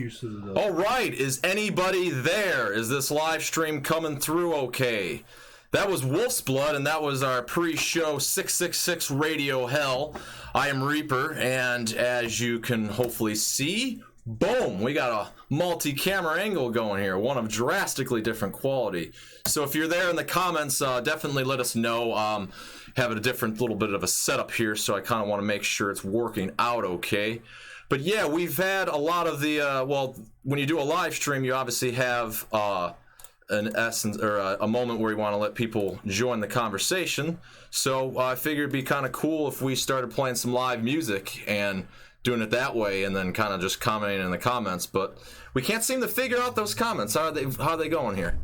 use to the... All right, is anybody there? Is this live stream coming through okay? That was Wolfblood, and that was our pre-show 666 Radio Hell. I am Reaper, and as you can hopefully see, boom, we got a multi-camera angle going here, one of drastically different quality. So if you're there in the comments, definitely let us know. Having a different little bit of a setup here, so I kind of want to make sure it's working out okay. But yeah, we've had a lot of the, well, when you do a live stream, you obviously have an essence or a moment where you want to let people join the conversation. So I figured it'd be kind of cool if we started playing some live music and doing it that way, and then kind of just commenting in the comments. But we can't seem to figure out those comments. How are they going here?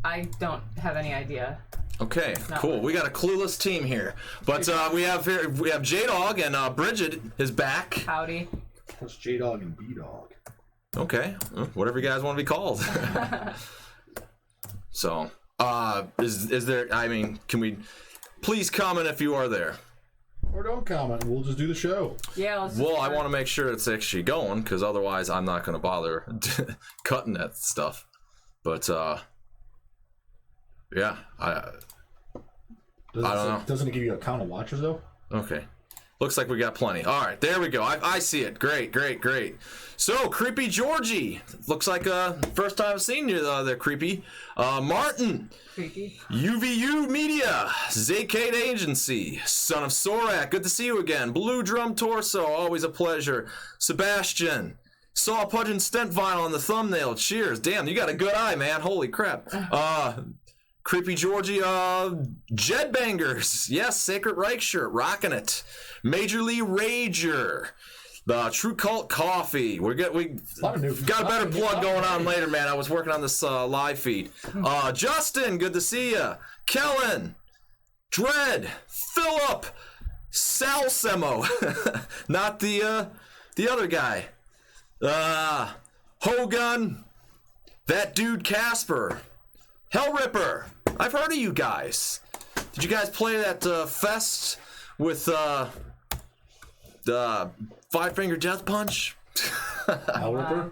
I don't have any idea. Okay, cool. We got a clueless team here, but we have J-Dog and Bridget is back. Howdy. That's J-Dog and B-Dog. Okay, whatever you guys want to be called. So, is there? I mean, can we please comment if you are there? Or don't comment. We'll just do the show. Yeah. Well, I want to make sure it's actually going, because otherwise I'm not going to bother cutting that stuff. But yeah, I don't know. Doesn't it give you a count of watchers though? Okay. Looks like we got plenty. All right, there we go. I see it. Great, great, great. So, Creepy Georgie. Looks like first time I've seen you there, Creepy. Martin. Creepy. UVU Media. Zacade Agency. Son of Sorak. Good to see you again. Blue Drum Torso. Always a pleasure. Sebastian. Saw a Pungent Stent vinyl on the thumbnail. Cheers. Damn, you got a good eye, man. Holy crap. Creepy Georgie, Headbangers. Yes, Sacred Reich shirt, rocking it. Major League Rager. The True Cult Coffee. We got a better plug going on later, man. I was working on this live feed. Justin, good to see ya. Kellen, Dread, Philip, Sal Semo, not the other guy. Hogun, that dude Casper. Hell Ripper, I've heard of you guys. Did you guys play that fest with the Five Finger Death Punch? Hell Ripper?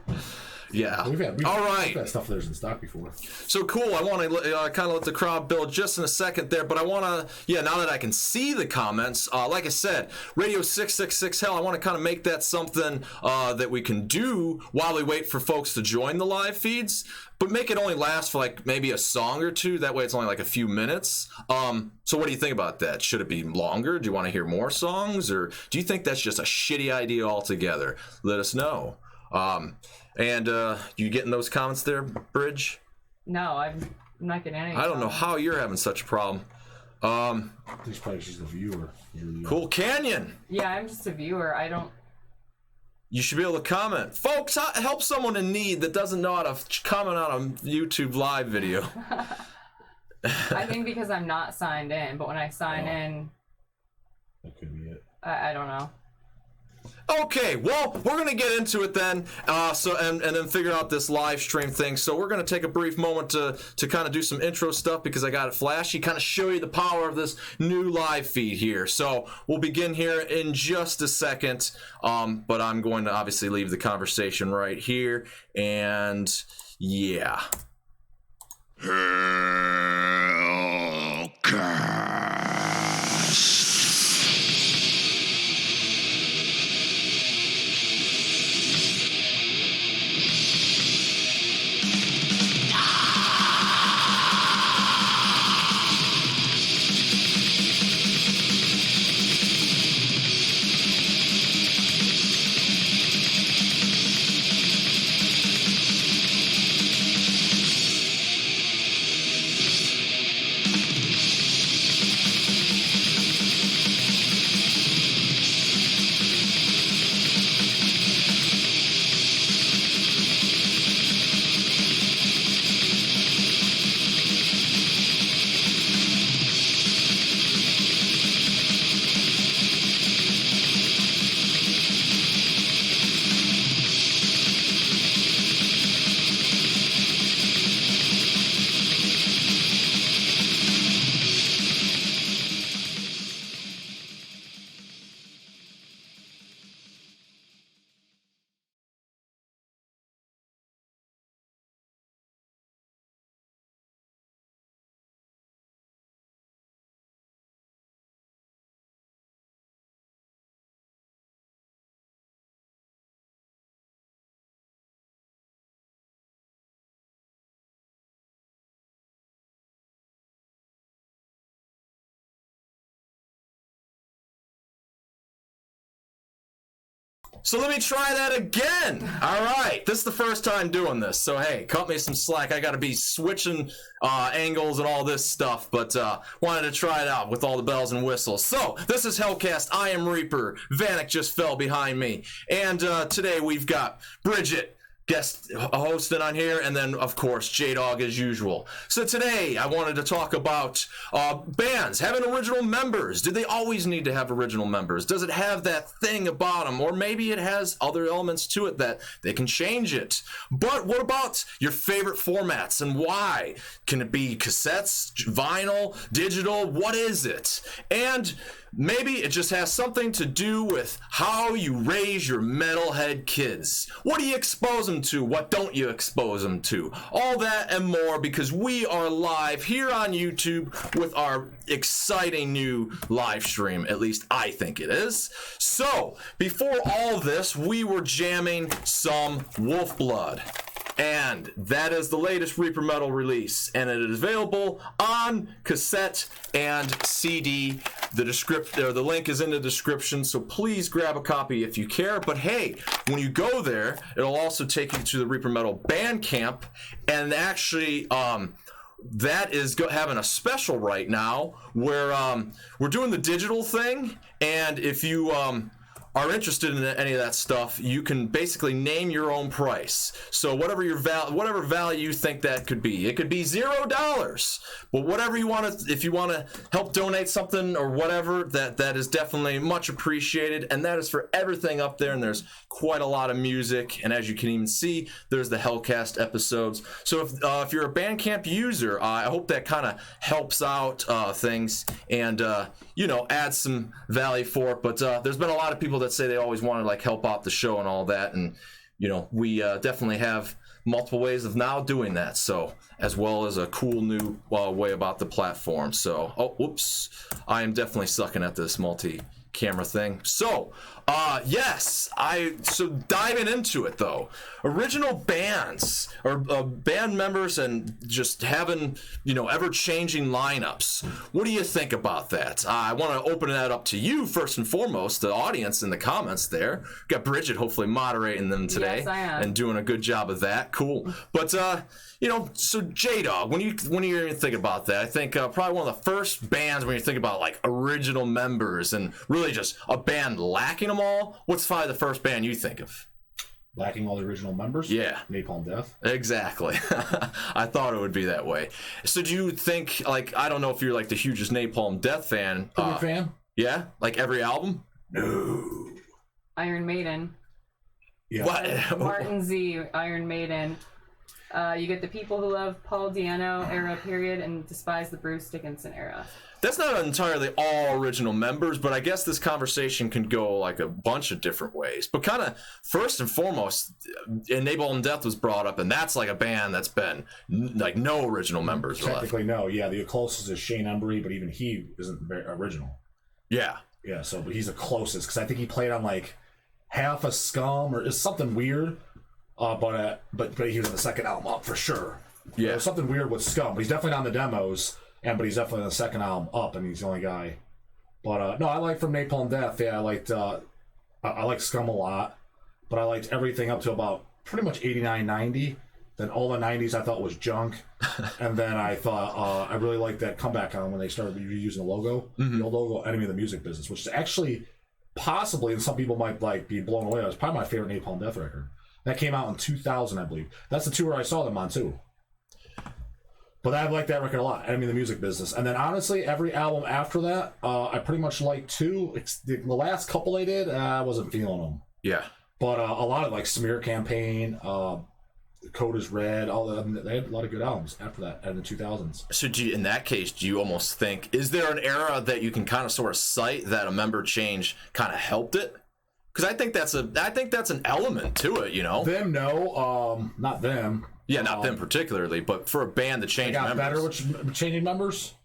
Yeah. We've all right. We've had stuff there's in stock before. So cool. I want to kind of let the crowd build just in a second there, but I want to, now that I can see the comments, like I said, Radio 666 Hell, I want to kind of make that something that we can do while we wait for folks to join the live feeds, but make it only last for like maybe a song or two. That way it's only like a few minutes. So what do you think about that? Should it be longer? Do you want to hear more songs, or do you think that's just a shitty idea altogether? Let us know. And you getting those comments there, Bridge? No, I'm not getting any. I don't know how you're having such a problem. He's probably just a viewer. Cool Canyon. Yeah, I'm just a viewer. I don't. You should be able to comment. Folks, help someone in need that doesn't know how to comment on a YouTube live video. I think because I'm not signed in, but when I sign in... That could be it. I don't know. Okay, well, we're going to get into it then, and then figure out this live stream thing. So we're going to take a brief moment to kind of do some intro stuff, because I got it flashy, kind of show you the power of this new live feed here. So we'll begin here in just a second, but I'm going to obviously leave the conversation right here, and yeah. Hellcast. So let me try that again. All right, this is the first time doing this, so hey, cut me some slack. I got to be switching angles and all this stuff, but wanted to try it out with all the bells and whistles. So this is Hellcast. I am Reaper. Vanek just fell behind me, and today we've got Bridget guest hosting on here, and then of course J-Dog as usual. So today I wanted to talk about bands having original members. Do they always need to have original members? Does it have that thing about them, or maybe it has other elements to it that they can change it? But what about your favorite formats and why? Can it be cassettes, vinyl, digital? What is it? And maybe it just has something to do with how you raise your metalhead kids. What do you expose them to? What don't you expose them to? All that and more, because we are live here on YouTube with our exciting new live stream. At least I think it is. So, before all this, we were jamming some Wolfblood. And that is the latest Reaper Metal release, and it is available on cassette and CD. The link is in the description, so please grab a copy if you care. But hey, when you go there, it'll also take you to the Reaper Metal Bandcamp, and actually, that is having a special right now where we're doing the digital thing, and if you are interested in any of that stuff, you can basically name your own price. So whatever your whatever value you think that could be, it could be $0, but whatever you want to, if you want to help donate something or whatever, that is definitely much appreciated. And that is for everything up there. And there's quite a lot of music, and as you can even see, there's the Hellcast episodes. So if you're a Bandcamp user, I hope that kind of helps out things and adds some value for it. But there's been a lot of people that say they always want to like help out the show and all that, and we definitely have multiple ways of now doing that, so as well as a cool new way about the platform. So whoops, I am definitely sucking at this multi-camera thing. So so diving into it though, original bands or band members and just having ever-changing lineups. What do you think about that? I want to open that up to you first and foremost, the audience in the comments there. Got Bridget hopefully moderating them today. Yes, I am. And doing a good job of that. Cool. But so J-Dog, when you think about that, I think probably one of the first bands when you think about like original members and really just a band lacking them all, what's probably the first band you think of? Lacking all the original members? Yeah. Napalm Death. Exactly. I thought it would be that way. So do you think, like, I don't know if you're like the hugest Napalm Death fan. Big fan? Yeah? Like every album? No. Iron Maiden. Yeah. What? Martin Z, Iron Maiden. You get the people who love Paul Di'Anno era period and despise the Bruce Dickinson era. That's not entirely all original members, but I guess this conversation can go like a bunch of different ways. But kind of first and foremost, Napalm Death was brought up, and that's like a band that's been like no original members left. Technically, no. Yeah, the closest is Shane Embry, but even he isn't very original. Yeah. Yeah, so but he's the closest because I think he played on like half a Scum or is something weird. But he was on the second album up for sure. Yeah. There's something weird with Scum, but he's definitely on the demos. But he's definitely on the second album up, and he's the only guy. But no, I like from Napalm Death. Yeah, I liked Scum a lot, but I liked everything up to about pretty much 89, 90. Then all the 90s I thought was junk, and then I thought I really liked that comeback album when they started reusing the logo, the old logo, Enemy of the Music Business, which is actually possibly, and some people might like be blown away. It was probably my favorite Napalm Death record. That came out in 2000, I believe. That's the tour I saw them on too. But I like that record a lot. Enemy of the Music Business. And then honestly, every album after that, I pretty much liked too. The last couple they did, I wasn't feeling them. Yeah. But a lot of like Smear Campaign, Code is Red, all that. They had a lot of good albums after that in the 2000s. So in that case, do you almost think, is there an era that you can kind of sort of cite that a member change kind of helped it? Because I think that's an element to it, Them, no. Not them. Yeah, not them particularly, but for a band that changed members. Got better with changing members?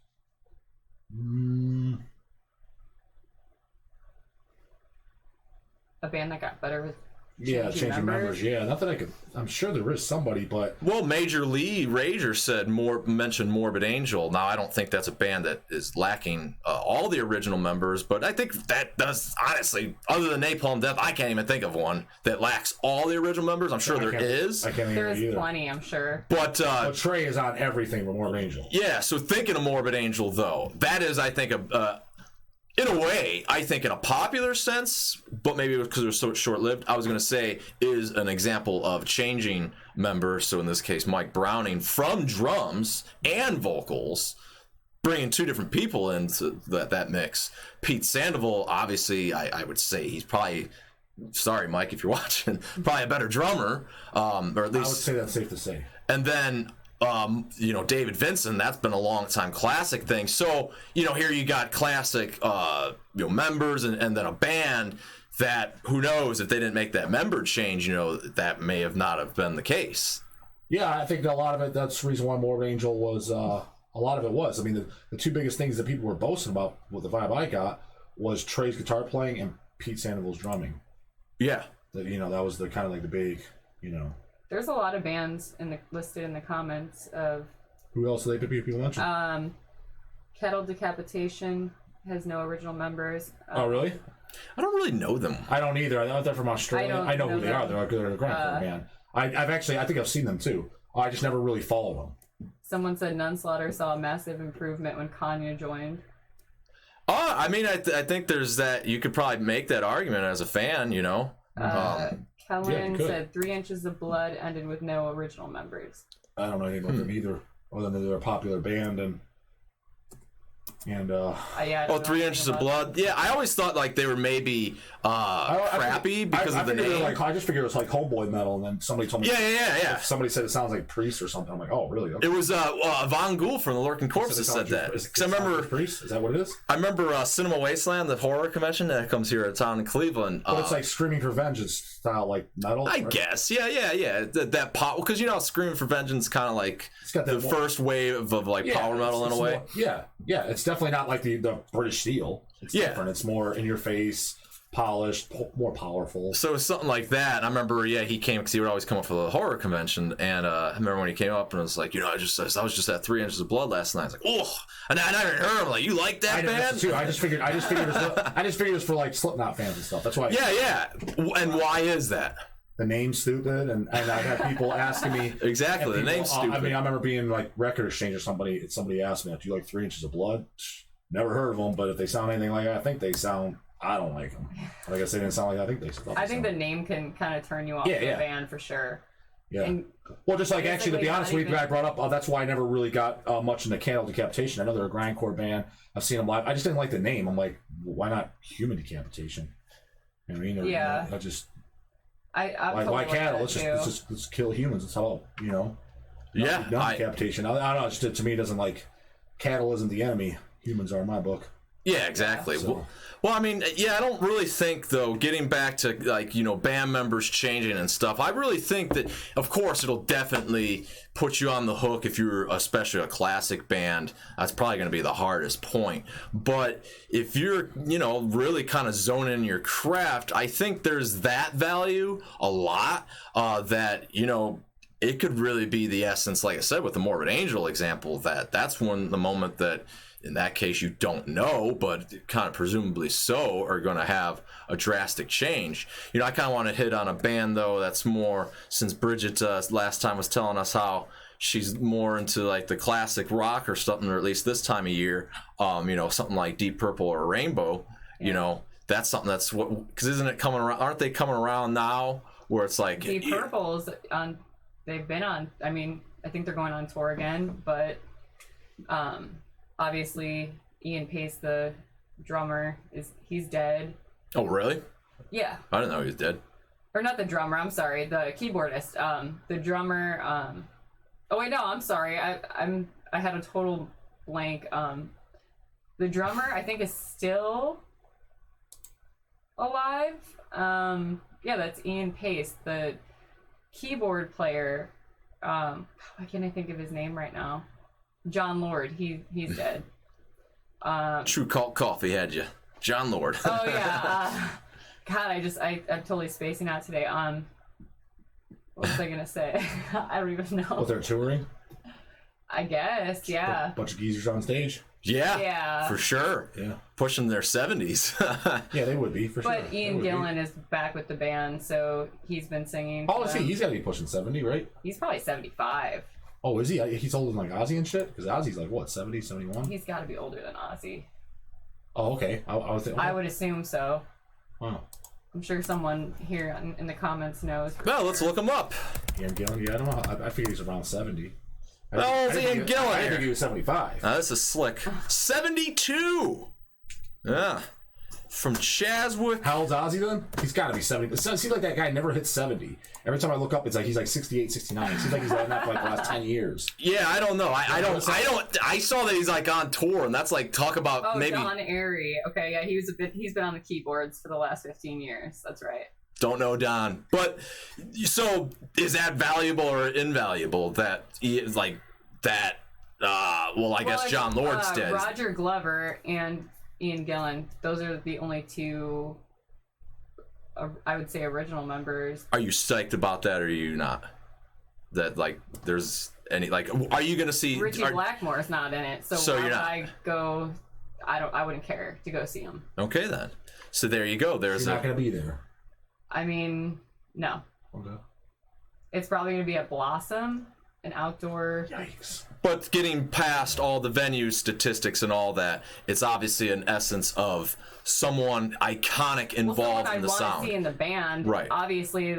A band that got better with changing members. Yeah, not that I could. I'm sure there is somebody, but well, Major Lee Rager mentioned Morbid Angel. Now I don't think that's a band that is lacking all the original members, but I think that does, honestly, other than Napalm Death, I can't even think of one that lacks all the original members. I'm sure there is. I can't think There's of either. plenty, I'm sure. But Trey is on everything with Morbid Angel. Yeah, so thinking of Morbid Angel though, that is, I think, in a way, I think in a popular sense, but maybe because it was so short-lived, I was going to say is an example of changing members. So in this case, Mike Browning from drums and vocals, bringing two different people into that mix. Pete Sandoval, obviously, I would say he's probably, sorry, Mike, if you're watching, probably a better drummer, or at least I would say that's safe to say. And then David Vincent, that's been a long time classic thing. So, here you got classic, members and then a band that, who knows, if they didn't make that member change, that may have not have been the case. Yeah, I think a lot of it, that's the reason why Morbid Angel was, a lot of it was. I mean, the two biggest things that people were boasting about with the vibe I got was Trey's guitar playing and Pete Sandoval's drumming. Yeah. That was the kind of like the big, There's a lot of bands listed in the comments of. Who else do people mention? Kettle Decapitation has no original members. Oh, really? I don't really know them. I don't either. I know they're from Australia. I know who they are. They're a grindcore band. I think I've seen them too. I just never really followed them. Someone said Nunslaughter saw a massive improvement when Kanye joined. I mean, I think there's that. You could probably make that argument as a fan, Kellen said 3 Inches of Blood ended with no original members. I don't know anything about them either, other than they're a popular band and 3 Inches of Blood. Yeah, I always thought like they were maybe crappy because of the name. I just figured it was like homeboy metal, and then somebody told me. Yeah. Somebody said it sounds like Priest or something. I'm like, oh, really? Okay. It was Von Ghoul from the Lurking Corpses said that. Because I remember Priest. Is that what it is? I remember Cinema Wasteland, the horror convention that comes here at town in Cleveland. But it's like Screaming for Vengeance style, like metal. I guess, yeah. That pop, because Screaming for Vengeance kind of like the first wave of like power metal in a way. More, yeah. It's definitely not like the British Steel. It's different. It's more in your face, polished, more powerful. So it's something like that. And I remember, he came because he would always come up for the horror convention. And I remember when he came up and it was like, I was just at 3 Inches of Blood last night. I was like, oh, and I never heard him. Like, you like that band? Too. I just figured it was for like Slipknot fans and stuff. That's why. Yeah. And why is that? The name's stupid, and I've had people asking me exactly. The name's stupid. I mean, I remember being like Record Exchange or somebody asked me, "Do you like 3 Inches of Blood?" Never heard of them, but if they sound anything like I think they sound, I don't like them. Like I said, they didn't sound like I think they sound. I think the name can kind of turn you off the band for sure. Yeah. And well, just like actually, to be honest with you, I brought up that's why I never really got much into Cattle Decapitation. I know they're a grindcore band. I've seen them live. I just didn't like the name. I'm like, why not Human Decapitation? I mean, I just. Why cattle? Let's just kill humans. It's all decapitation. I don't know. Just to me, it doesn't like cattle isn't the enemy. Humans are in my book. Yeah, exactly. So. Well, I mean, I don't really think, though, getting back to, like, band members changing and stuff, I really think that, of course, it'll definitely put you on the hook if you're especially a classic band. That's probably going to be the hardest point. But if you're, really kind of zoning in your craft, I think there's that value a lot that, it could really be the essence, like I said, with the Morbid Angel example, that's the moment that, in that case, you don't know, but kind of presumably so, are going to have a drastic change. I kind of want to hit on a band, though, that's more, since Bridget last time was telling us how she's more into like the classic rock or something, or at least this time of year, something like Deep Purple or Rainbow, that's something that's what, because isn't it coming around? Aren't they coming around now where it's like Deep Purple's on? They've been on. I mean, I think they're going on tour again, but obviously Ian Pace, the drummer, he's dead. Oh, really? Yeah. I didn't know he was dead. Or not the drummer. I'm sorry, the keyboardist. The drummer. Oh wait, no, I'm sorry. I had a total blank. The drummer, I think, is still alive. Yeah, that's Ian Pace. The keyboard player, why can't I think of his name right now? John Lord. He's dead. True Cult Coffee had you, John Lord. Oh yeah. God, I'm totally spacing out today. What was I gonna say? I don't even know. What, they're touring? I guess, yeah. Bunch of geezers on stage. Yeah, for sure. Yeah, pushing their 70s. Yeah, they would be for sure. But Ian Gillan is back with the band, so he's been singing. Oh, is he? He's got to be pushing 70, right? He's probably 75. Oh, is he? He's older than like Ozzy and shit? Because Ozzy's like, what, 70, 71? He's got to be older than Ozzy. Oh, okay. I would assume so. Wow. I'm sure someone here in the comments knows. Well, let's look him up. Ian Gillan? Yeah, I don't know. I figured he's around 70. How old's Ian Gillan? I think he was 75. This is slick. 72! Yeah. From Chaswick. How old's Ozzy then? He's got to be 70. It seems like that guy never hits 70. Every time I look up, it's like he's like 68, 69. It seems like he's done that for like the last 10 years. Yeah, I don't know. I saw that he's like on tour, and that's like talk about maybe. John Airy. Okay, yeah, he's been on the keyboards for the last 15 years. That's right. Don't know Don. But so is that valuable or invaluable that he is like that? I guess John Lord's dead. Roger Glover and Ian Gillan. Those are the only two, I would say, original members. Are you psyched about that, or are you not? That like there's any like, are you gonna see? Richie Blackmore's not in it, so you're not. I wouldn't care to go see him. Okay then. So there you go. There's not gonna be there. I mean, no. Okay. It's probably gonna be at Blossom, an outdoor. Yikes. But getting past all the venue statistics and all that, it's obviously an essence of someone iconic involved in the sound. I want to see in the band, right? Obviously,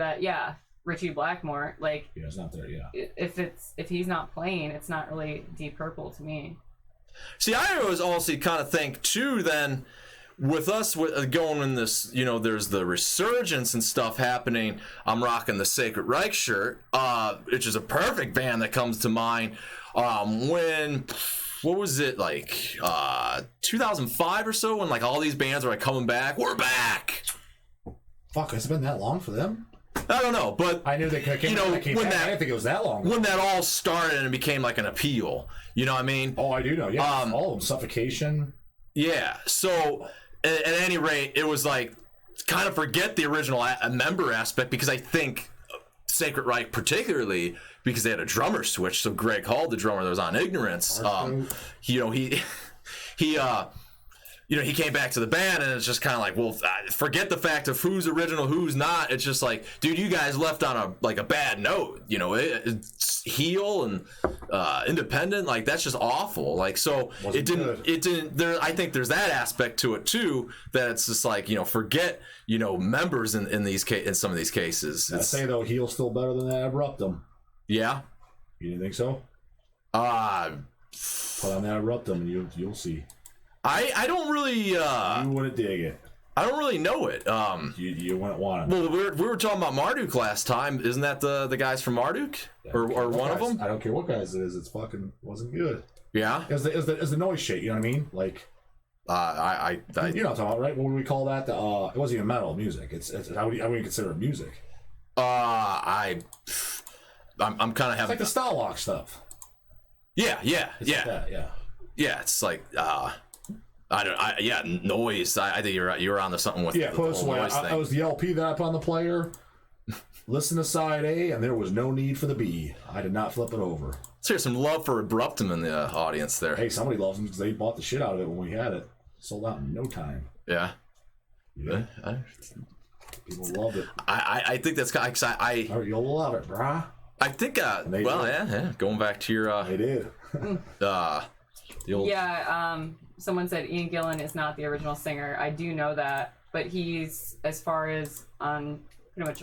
Richie Blackmore. Like, yeah, it's not there. Yeah. If he's not playing, it's not really Deep Purple to me. See, I always also kind of think too. Then, with us going in this, there's the resurgence and stuff happening. I'm rocking the Sacred Reich shirt, which is a perfect band that comes to mind. What was it, like 2005 or so, when like all these bands were like coming back? We're back. Fuck, has it been that long for them? I don't know, but I knew they came back. I didn't think it was that long. When that all started and it became like an appeal, you know what I mean? Oh, I do know. Yeah, all of them. Suffocation. Yeah. So at any rate, it was like kind of forget the original member aspect, because I think Sacred Reich particularly, because they had a drummer switch. So Greg Hall, the drummer that was on Ignorance, he came back to the band, and it's just kind of like, well, forget the fact of who's original, who's not. It's just like, dude, you guys left on a bad note. It's heel and independent, like that's just awful. Like, so it didn't. There, I think there's that aspect to it too. That it's just like, forget members in some of these cases. I say though, heel's still better than that Abruptum. Yeah. You didn't think so? Put on that Abruptum, and you'll see. I don't really. You wouldn't dig it. I don't really know it. You wouldn't want it. Well, we were talking about Marduk last time. Isn't that the guys from Marduk, or one of them? I don't care what guys it is. It's fucking wasn't good. Yeah. It's the noise shit. You know what I mean? Like. I you know what I'm talking about, right? What would we call that? It wasn't even metal music. It's how would you consider it music? I'm kind of having. It's like the Stalwalk stuff. Yeah. Like that, yeah. Yeah, it's like noise. I think you're onto something with the whole noise thing. I was the LP that I put on the player. Listen to side A, and there was no need for the B. I did not flip it over. Let's hear some love for Abruptum in the audience there. Hey, somebody loves them because they bought the shit out of it when we had it. Sold out in no time. Yeah. People loved it. I think that's kind of, you'll love it, brah. I think. Yeah. Going back to your. They did. Someone said Ian Gillan is not the original singer. I do know that, but he's, as far as on pretty much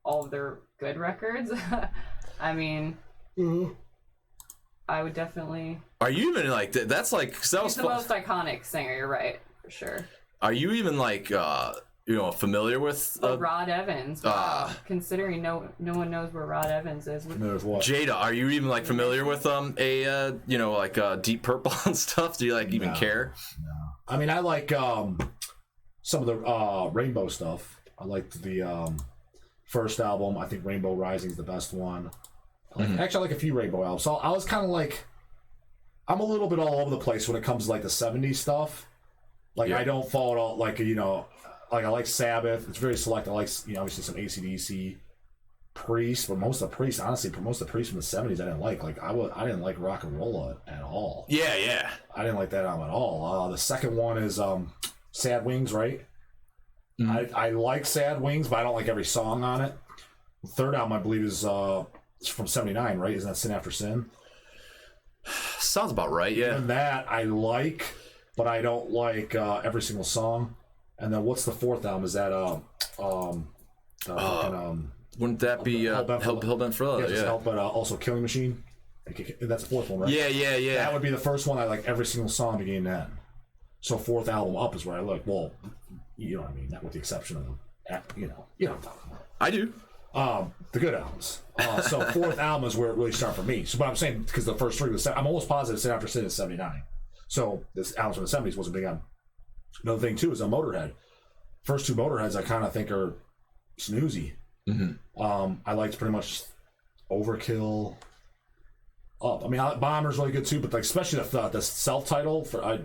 all of their good records. I mean, I would definitely. Are you even like that's like? He's the most iconic singer. You're right, for sure. Are you even like familiar with Rod Evans? Wow. Considering no one knows where Rod Evans is. Jada, are you even like familiar with Deep Purple and stuff? Do you like even care? No. I mean, I like some of the Rainbow stuff. I liked the first album. I think Rainbow Rising is the best one. Actually, I like a few Rainbow albums. So I was kind of like, I'm a little bit all over the place when it comes to like the 70s stuff. Like I don't follow it all. Like I like Sabbath. It's very select. I like, obviously some AC/DC, Priest, but most of the Priest, honestly, most of the Priest from the 70s I didn't like. Like I didn't like Rock and Roll at all. Yeah. I didn't like that album at all. The second one is Sad Wings, right? Mm-hmm. I like Sad Wings, but I don't like every song on it. The third album, I believe, is it's from 79, right? Isn't that Sin After Sin? Sounds about right, yeah. And that I like, but I don't like every single song. And then what's the fourth album? Is that wouldn't that be Hellbent for Love? Yeah. But also Killing Machine. That's the fourth one, right? Yeah. That would be the first one. I like every single song beginning to end. So fourth album up is where I look. Well, you know what I mean. Not with the exception of you know what I'm talking about. I do. The good albums. So fourth album is where it really started for me. So, but I'm saying because the first three was, I'm almost positive Sin After Sin is 79. So this album from the 70s wasn't big on. Another thing too is on Motorhead. First two Motorheads I kind of think are snoozy. Mm-hmm. I liked pretty much Overkill. Up. I mean, Bomber's really good too, but like especially the self-title I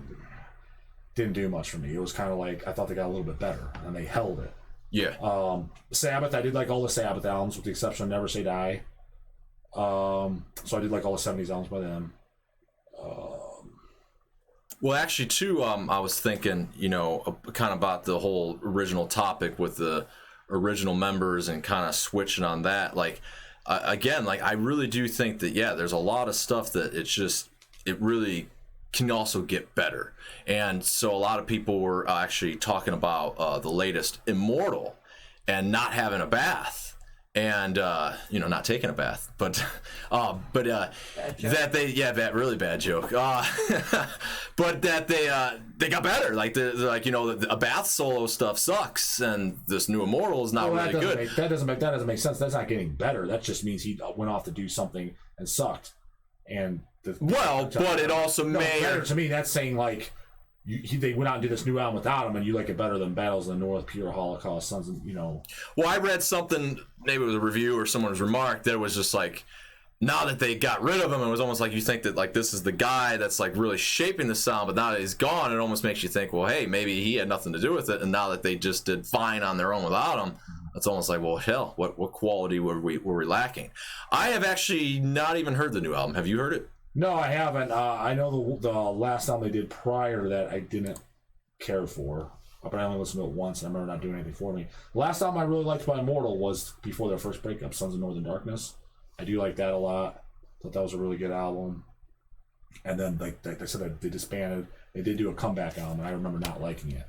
didn't do much for me. It was kind of like I thought they got a little bit better and they held it. Yeah. Sabbath, I did like all the Sabbath albums with the exception of Never Say Die. So I did like all the 70s albums by them. Well, actually, too, I was thinking, kind of about the whole original topic with the original members and kind of switching on that. Like, again, like I really do think that, there's a lot of stuff that it really can also get better. And so a lot of people were actually talking about the latest Immortal and not having a bath. And not taking a bath, but that that really bad joke. But that they got better. Like they're like a bath solo stuff sucks, and this new Immortal is not really good. That doesn't make sense. That's not getting better. That just means he went off to do something and sucked. And but it also better to me. That's saying like. They went out and did this new album without him, and you like it better than Battles in the North, Pure Holocaust, Sons of, Well, I read something, maybe it was a review or someone's remark, that it was just like, now that they got rid of him, it was almost like you think that like this is the guy that's like really shaping the sound, but now that he's gone, it almost makes you think, well, hey, maybe he had nothing to do with it, and now that they just did fine on their own without him, it's almost like, well, hell, what quality were we lacking? I have actually not even heard the new album. Have you heard it? No, I haven't. I know the last album they did prior to that I didn't care for, but I only listened to it once, and I remember not doing anything for me. The last album I really liked by Immortal was before their first breakup, Sons of Northern Darkness. I do like that a lot. Thought that was a really good album. And then, like I said, they disbanded. They did do a comeback album, and I remember not liking it.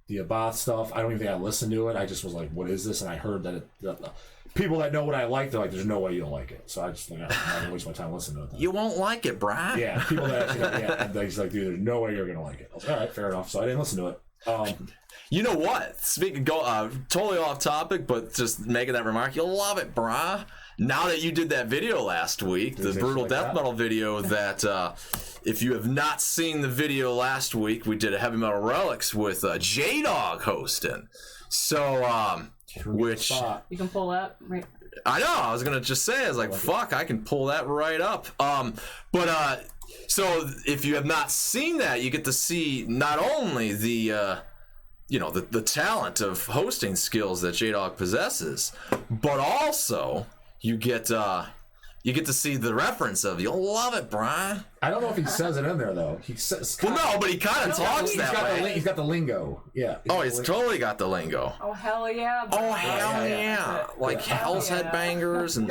The Abath stuff, I don't even think I listened to it. I just was like, what is this? And I heard that people that know what I like, they're like, there's no way you'll like it. So I just like, I'm not going to waste my time listening to it. Then. You won't like it, brah. Yeah, people that actually, and they're just like, dude, there's no way you're going to like it. I was like, all right, fair enough. So I didn't listen to it. You know what? Speaking, totally off topic, but just making that remark, you'll love it, brah. Now that you did that video last week, the brutal death metal video that, if you have not seen the video last week, we did a Heavy Metal Relics with J-Dog hosting. So, which... You can pull that right... I know, I was going to just say, I was like, fuck, I can pull that right up. So if you have not seen that, you get to see not only the talent of hosting skills that J-Dog possesses, but also... You get to see the reference of you'll love it, Brian. I don't know if he says it in there though. He says no, but he kind of talks that way. He's got the lingo. Yeah. He's totally got the lingo. Oh hell yeah! Brian. Oh hell yeah! Like Hell's Headbangers and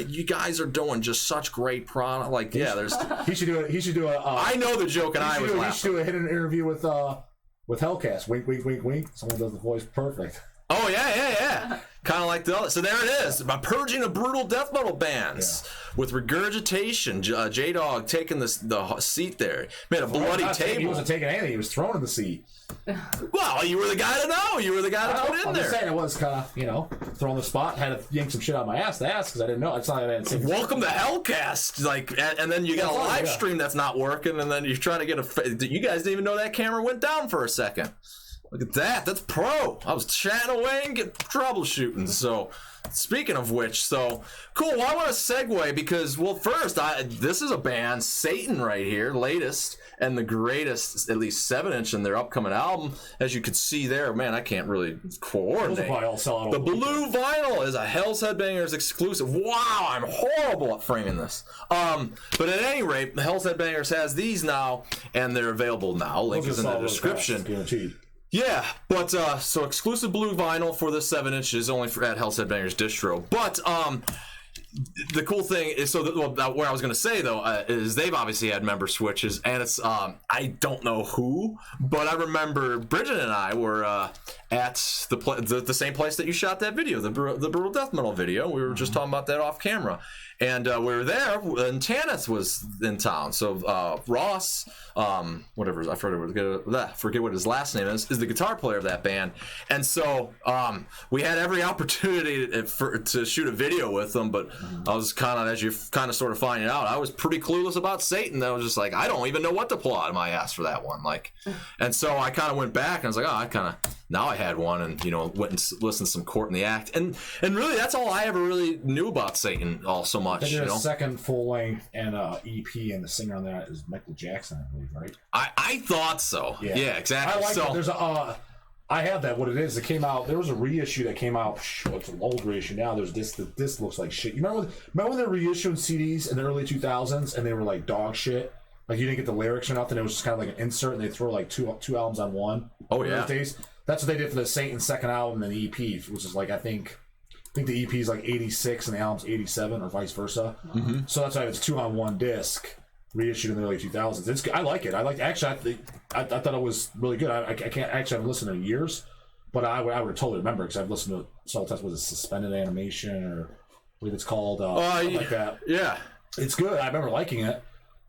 you guys are doing just such great product. Like there's. He should do a. I know the joke, and I was laughing. He should do a hidden interview with Hellcast. Wink, wink, wink, wink. Someone does the voice perfect. Oh yeah. Kind of like the other. So there it is. By purging of brutal death metal bands with regurgitation. J-Dog taking the seat there. Made a bloody table. He wasn't taking anything. He was thrown in the seat. Well, you were the guy to know. You were the guy to put in I'm there. Just saying it was kind of, thrown the spot. Had to yank some shit out of my ass to ask because I didn't know. It's not like I hadn't seen. Welcome to Hellcast. And then you got a live stream that's not working, and then you're trying to get you guys didn't even know that camera went down for a second. Look at that. That's pro. I was chatting away and get troubleshooting. So, speaking of which, so cool. Well, I want to segue because, well, first, this is a band, Satan, right here, latest and the greatest, at least 7-inch in their upcoming album. As you can see there, man, I can't really coordinate. The blue vinyl is a Hell's Headbangers exclusive. Wow, I'm horrible at framing this. But at any rate, Hell's Headbangers has these now, and they're available now. Link is in the description. Guaranteed. Yeah, but so exclusive blue vinyl for the 7-inch is only at Hell's Headbangers distro. But the cool thing is, where I was going to say though is they've obviously had member switches, and it's I don't know who, but I remember Bridget and I were at the same place that you shot that video, the brutal death metal video. We were just talking about that off camera. And we were there, and Tanith was in town. So Ross, whatever, I forget what his last name is the guitar player of that band. And so we had every opportunity to shoot a video with them, but I was kind of, as you kind of sort of finding out, I was pretty clueless about Satan. I was just like, I don't even know what to pull out of my ass for that one. Like, and so I kind of went back and I was like, now I had one, and went and listened to some Court in the Act, and really that's all I ever really knew about Satan all so much. They did a second full length and EP, and the singer on that is Michael Jackson, I believe, right? I thought so. Yeah, exactly. I like it. There's I have that. What it is, it came out. There was a reissue that came out. It's an old reissue now. There's this. This looks like shit. You remember when they were reissuing CDs in the early 2000s, and they were like dog shit. Like you didn't get the lyrics or nothing. It was just kind of like an insert, and they throw like two albums on one. Oh yeah. Those days. That's what they did for the Satan second album and the EP, which is like I think the EP is like 86 and the album's 87 or vice versa. Mm-hmm. So that's why it's 2-on-1 disc, reissued in the early 2000s. It's I like it. I thought it was really good. I can't actually haven't listened in years, but I would totally remember because I've listened to Soul Test. Was it Suspended Animation or I believe it's called like that? Yeah, it's good. I remember liking it.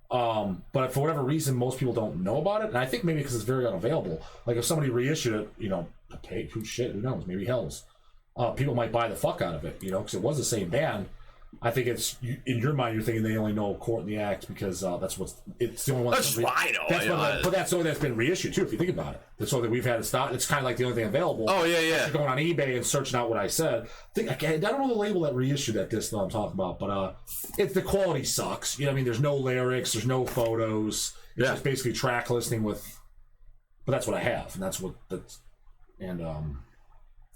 But for whatever reason, most people don't know about it, and I think maybe because it's very unavailable. Like if somebody reissued it, who knows? Maybe Hell's. People might buy the fuck out of it, because it was the same band. I think it's in your mind. You're thinking they only know Court in the Act because it's the only one. That's why I know. But that's the only that's been reissued too. If you think about it, that's all that we've had in stock. It's kind of like the only thing available. Oh yeah. Going on eBay and searching out what I said. I don't know the label that reissued that disc that I'm talking about, but the quality sucks. There's no lyrics, there's no photos. It's just basically track listing with. But that's what I have, and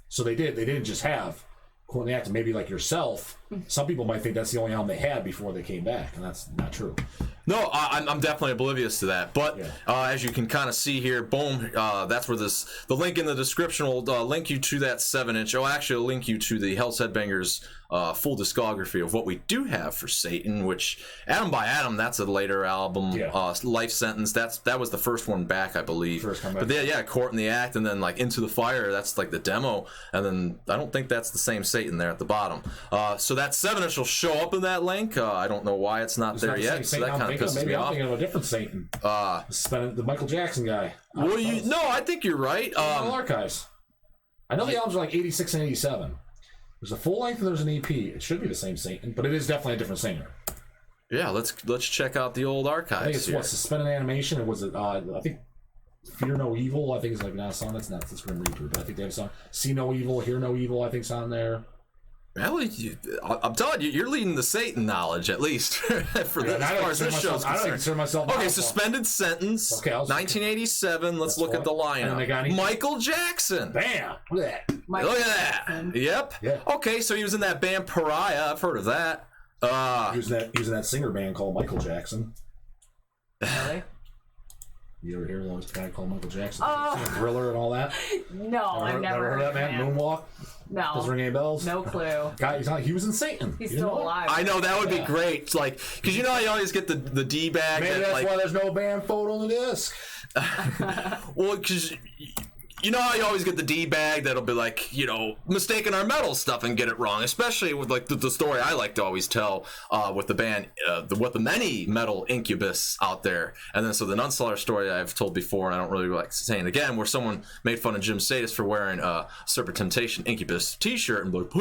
so they didn't just have Court in the Act, and maybe like yourself, some people might think that's the only album they had before they came back, and that's not true. No, I'm definitely oblivious to that. But as you can kind of see here, boom, that's where the link in the description will link you to that 7-inch. I'll actually link you to the Hell's Headbangers full discography of what we do have for Satan, which Atom by Atom, that's a later album. Life Sentence, that was the first one back, I believe. But Court in the Act, and then like Into the Fire, that's like the demo, and then I don't think that's the same Satan there at the bottom. So that 7-inch will show up in that link. I don't know why it's not there yet. So that kind of pisses me off. I'm thinking of a different Satan. The Michael Jackson guy. I think you're right. Archives. I know the albums are like 86 and 87. There's a full length and there's an EP. It should be the same Satan, but it is definitely a different singer. Yeah, let's check out the old archives. I think it's Suspended Animation. It was I think Fear No Evil. I think it's like not a song. That's Grim Reaper, but I think they have a song. See No Evil, Hear No Evil. I think's on there. Really, I'm telling you, you're leading the Satan knowledge, at least for as far as this show's concerned. I don't consider myself. Okay, Suspended Sentence, 1987. Let's look at the lineup. Michael Jackson. Bam! Look at that. Look at that. Yep. Yeah. Okay, so he was in that band Pariah. I've heard of that. He was in that singer band called Michael Jackson. Really? You ever hear of guy called Michael Jackson? Thriller and all that? No, I've never heard of that man. Moonwalk? No. Doesn't ring any bells? No clue. He was in Satan. He's still alive. I know, that would be great. It's like, because you always get the D-bag. Maybe that's why there's no band photo on the disc. Well, because how you always get the D-bag that'll be like, mistaking our metal stuff and get it wrong, especially with like the story I like to always tell with the band, what the many metal incubus out there. And then so the Nunslayer story I've told before, and I don't really like saying it again, where someone made fun of Jim Sadis for wearing a Serpent Temptation Incubus t-shirt and be like,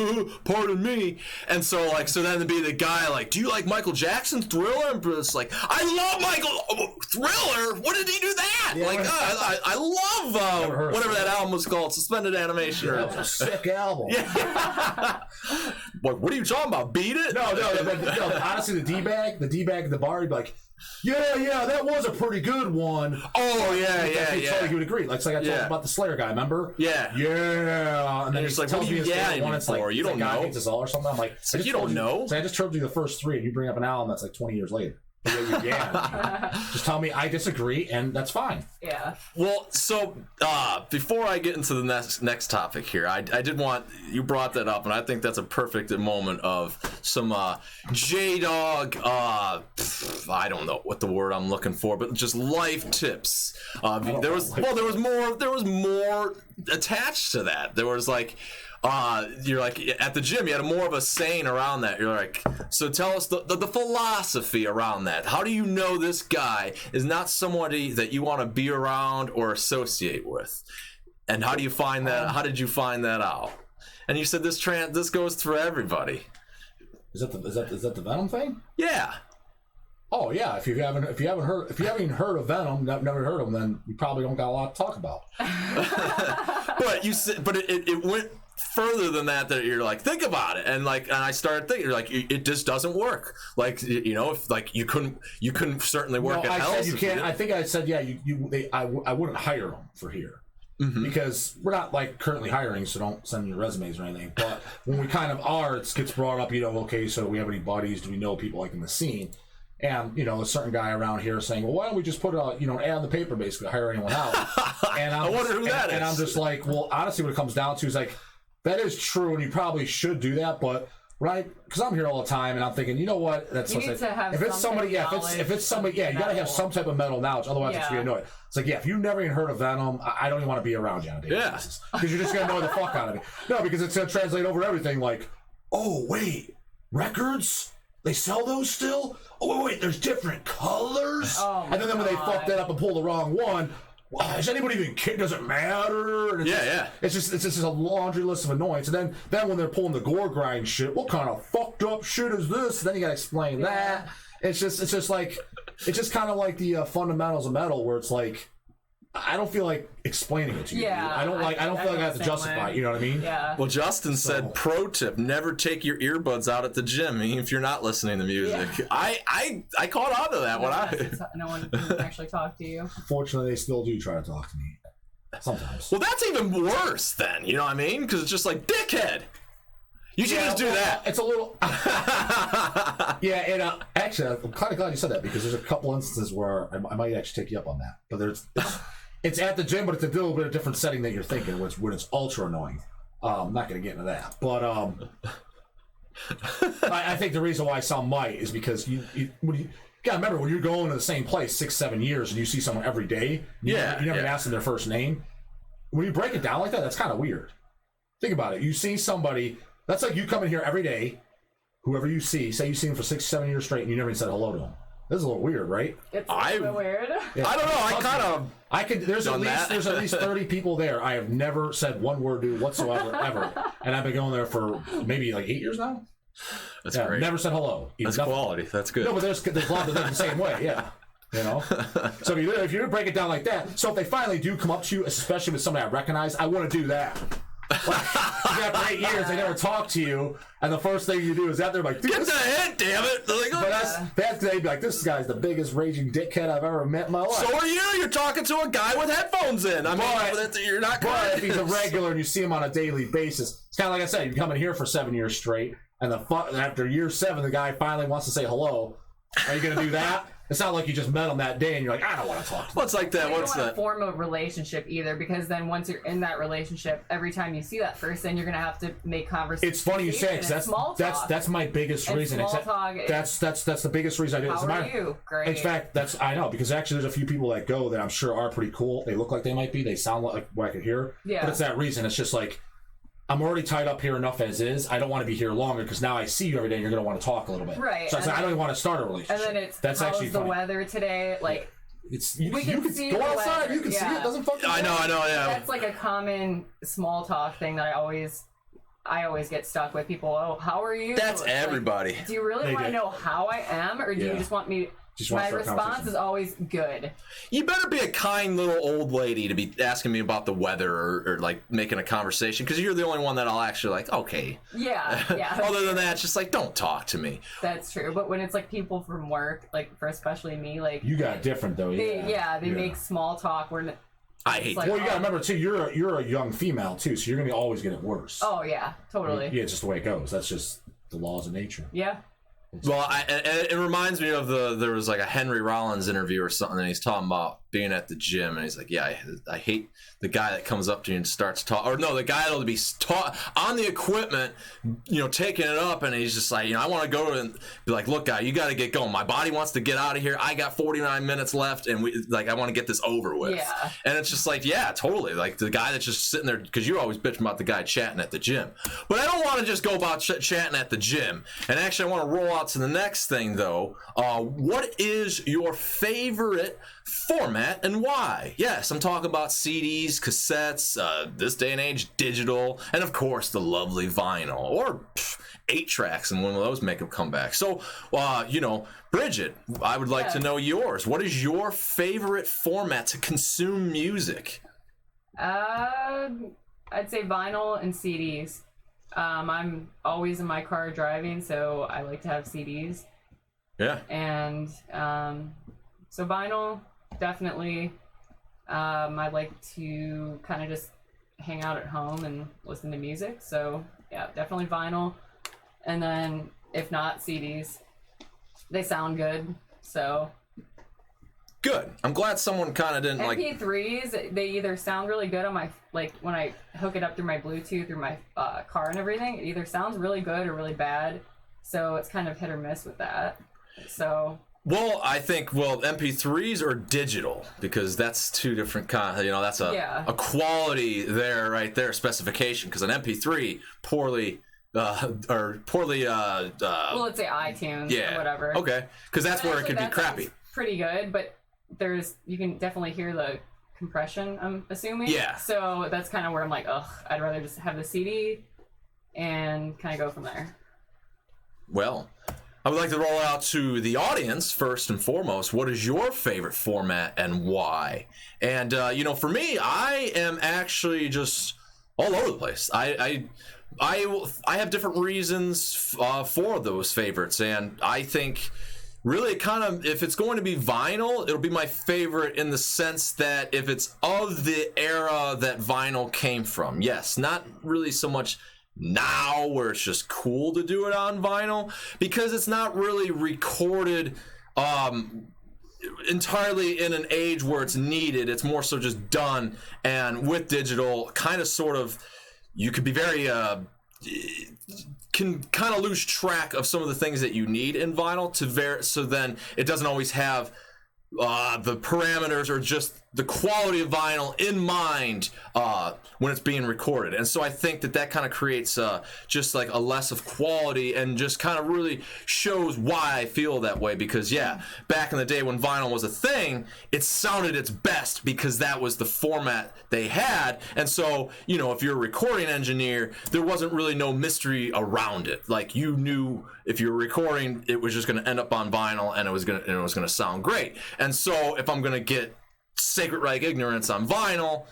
pardon me. And so then to be the guy like, do you like Michael Jackson's Thriller? And it's like, I love Michael Thriller. What did he do that? Yeah, I love whatever whatever that album was called, Suspended Animation. That was a sick album. Yeah. What are you talking about? Beat It? No. Honestly, the D-bag at the bar, he'd be like, yeah, that was a pretty good one. Oh, yeah. He would agree. Like I told him about the Slayer guy, remember? Yeah. And then he's like, what are you yadding for? You don't know. Hates us all or something. I'm like, you don't know? So I just told you the first three, and you bring up an album that's like 20 years later. Just tell me I disagree, and that's fine. Yeah. Well, so before I get into the next topic here, I did want, you brought that up, and I think that's a perfect moment of some J-Dog, I don't know what the word I'm looking for, but just life tips. There was more attached to that. There was like, you're like at the gym, you had more of a saying around that. You're like, so tell us the philosophy around that. How do you know this guy is not somebody that you want to be around or associate with? And how do you find that? How did you find that out? And you said this goes for everybody. Is that the Venom thing? Yeah. Oh yeah. If you haven't even heard of Venom, never heard of him, then you probably don't got a lot to talk about. But you said, it went further than that you're like, think about it, and I started thinking, you're like, it just doesn't work. Like, if like you couldn't certainly work at Hell's. You can't. I think I said I wouldn't hire them for here. Mm-hmm. Because we're not like currently hiring, so don't send me your resumes or anything. But when we kind of are, it gets brought up. Okay, so do we have any buddies? Do we know people like in the scene? And a certain guy around here saying, well, why don't we just put an ad in the paper, basically hire anyone out? And I wonder who that is. And I'm just like, well, honestly, what it comes down to is like, that is true, and you probably should do that, but because I'm here all the time, and I'm thinking, you know what? That's you need to have if it's somebody, if it's somebody, you got to have some type of metal knowledge, otherwise it's gonna annoy it. It's like, if you've never even heard of Venom, I don't even want to be around you on a daily basis, because you're just gonna annoy the fuck out of me. No, because it's gonna translate over everything. Like, oh wait, records? They sell those still? Oh wait, there's different colors. Oh, and then when they fuck that up and pull the wrong one. Wow, does anybody even care? Does it matter? And it's just a laundry list of annoyance. And then when they're pulling the gore grind shit, what kind of fucked up shit is this? And then you gotta explain that. It's just kind of like the fundamentals of metal, where it's like, I don't feel like explaining it to you. Yeah, I don't feel like I have to justify it. You know what I mean? Yeah. Well, Justin said, pro tip: never take your earbuds out at the gym, even if you're not listening to music. Yeah. I caught on to that no one can actually talk to you. Unfortunately, they still do try to talk to me sometimes. Well, that's even worse then. You know what I mean? Because it's just like, dickhead. You should just do that. It's a little. And actually, I'm kind of glad you said that, because there's a couple instances where I might actually take you up on that. But it's at the gym, but it's a little bit of different setting that you're thinking, when it's ultra annoying. I'm not going to get into that, but I think the reason why some might is because you gotta remember, when you're going to the same place 6-7 years and you see someone every day, you never ask them their first name. When you break it down like that, that's kind of weird. Think about it. You see somebody. That's like you coming here every day, whoever you see, say you see him for 6-7 years straight, and you never even said hello to him. This is a little weird, right? It's a little weird. Yeah. I don't know. There's at least 30 people there. I have never said one word to whatsoever, ever. And I've been going there for maybe like 8 years now. That's great. Never said hello. That's quality. That's good. No, but there's a lot that think the same way, yeah. So if you break it down like that, so if they finally do come up to you, especially with somebody I recognize, I want to do that. After 8 years, they never talk to you, and the first thing you do is out there like, get the hint, damn it! Like, that's they'd be like, this guy's the biggest raging dickhead I've ever met in my life. So are you? You're talking to a guy with headphones in. I mean, you're not. But if he's a regular and you see him on a daily basis, it's kind of like I said, you come in here for 7 years straight, and after year 7, the guy finally wants to say hello. Are you going to do that? It's not like you just met him that day and you're like, I don't want to talk to him. What's like that? You don't want to form a relationship either, because then once you're in that relationship, every time you see that person, you're going to have to make conversation. It's funny you say it, because that's my biggest reason. Small talk. That's the biggest reason I do it. How are you? Great. In fact, I know, because actually there's a few people that go that I'm sure are pretty cool. They look like they might be. They sound like what I could hear. Yeah. But it's that reason. It's just like, I'm already tied up here enough as is. I don't want to be here longer, because now I see you every day and you're going to want to talk a little bit. Right. So I don't even want to start a relationship. And then how's actually the weather today? Like, you can see go outside. Weather. You can see it. Doesn't fucking I know, yeah. That's like a common small talk thing that I always get stuck with people. Oh, how are you? That's everybody. Do you really want to know how I am, or do you just want me My response is always good. You better be a kind little old lady to be asking me about the weather or like making a conversation, because you're the only one that I'll actually like, okay. Yeah. Other than that, it's just like, don't talk to me. That's true. But when it's like people from work, like for especially me, like you got different though. They make small talk where I hate like, that. Well, you gotta remember too, you're a young female too, so you're gonna always get it worse. Oh yeah, totally. Yeah, it's just the way it goes. That's just the laws of nature. Yeah. Well, it reminds me of there was like a Henry Rollins interview or something, and he's talking about being at the gym, and he's like, yeah, I hate the guy that comes up to you and starts talking, or no, the guy that'll be on the equipment, taking it up, and he's just like, I want to go and be like, look, guy, you got to get going. My body wants to get out of here. I got 49 minutes left, and I want to get this over with. Yeah. And it's just like, yeah, totally. Like the guy that's just sitting there, because you always bitch about the guy chatting at the gym. But I don't want to just go about chatting at the gym. And actually, I want to roll out to the next thing, though. What is your favorite format and why? Yes, I'm talking about CDs, cassettes, this day and age, digital, and of course the lovely vinyl, or 8 tracks, and when will those make a comeback? So, Bridget, I would like to know yours. What is your favorite format to consume music? I'd say vinyl and CDs. I'm always in my car driving, so I like to have CDs. Yeah. And so vinyl, definitely. I like to kind of just hang out at home and listen to music. So yeah, definitely vinyl. And then if not, CDs. They sound good. So good. I'm glad someone kind of didn't MP3s, they either sound really good on my, like when I hook it up through my Bluetooth through my car and everything, it either sounds really good or really bad. So it's kind of hit or miss with that. So well, I think MP3s or digital, because that's two different that's a quality there, right there, specification, because an MP3 poorly well, let's say iTunes or whatever. Okay, because that's where it could be crappy. Pretty good, but you can definitely hear the compression, I'm assuming. Yeah. So that's kind of where I'm like, I'd rather just have the CD and kind of go from there. Well, I would like to roll out to the audience first and foremost. What is your favorite format and why? And for me, I am actually just all over the place. I have different reasons for those favorites, and I think really kind of, if it's going to be vinyl, it'll be my favorite in the sense that if it's of the era that vinyl came from. Yes, not really so much now where it's just cool to do it on vinyl, because it's not really recorded entirely in an age where it's needed. It's more so just done, and with digital, kind of sort of, you could be very can kind of lose track of some of the things that you need in vinyl so then it doesn't always have the parameters or just the quality of vinyl in mind when it's being recorded. And so I think that kind of creates just like a less of quality, and just kind of really shows why I feel that way, because back in the day when vinyl was a thing, it sounded its best because that was the format they had. And so if you're a recording engineer, there wasn't really no mystery around it. Like, you knew if you were recording, it was just going to end up on vinyl, and it was going to sound great. And so if I'm going to get Sacred Reich Ignorance on vinyl,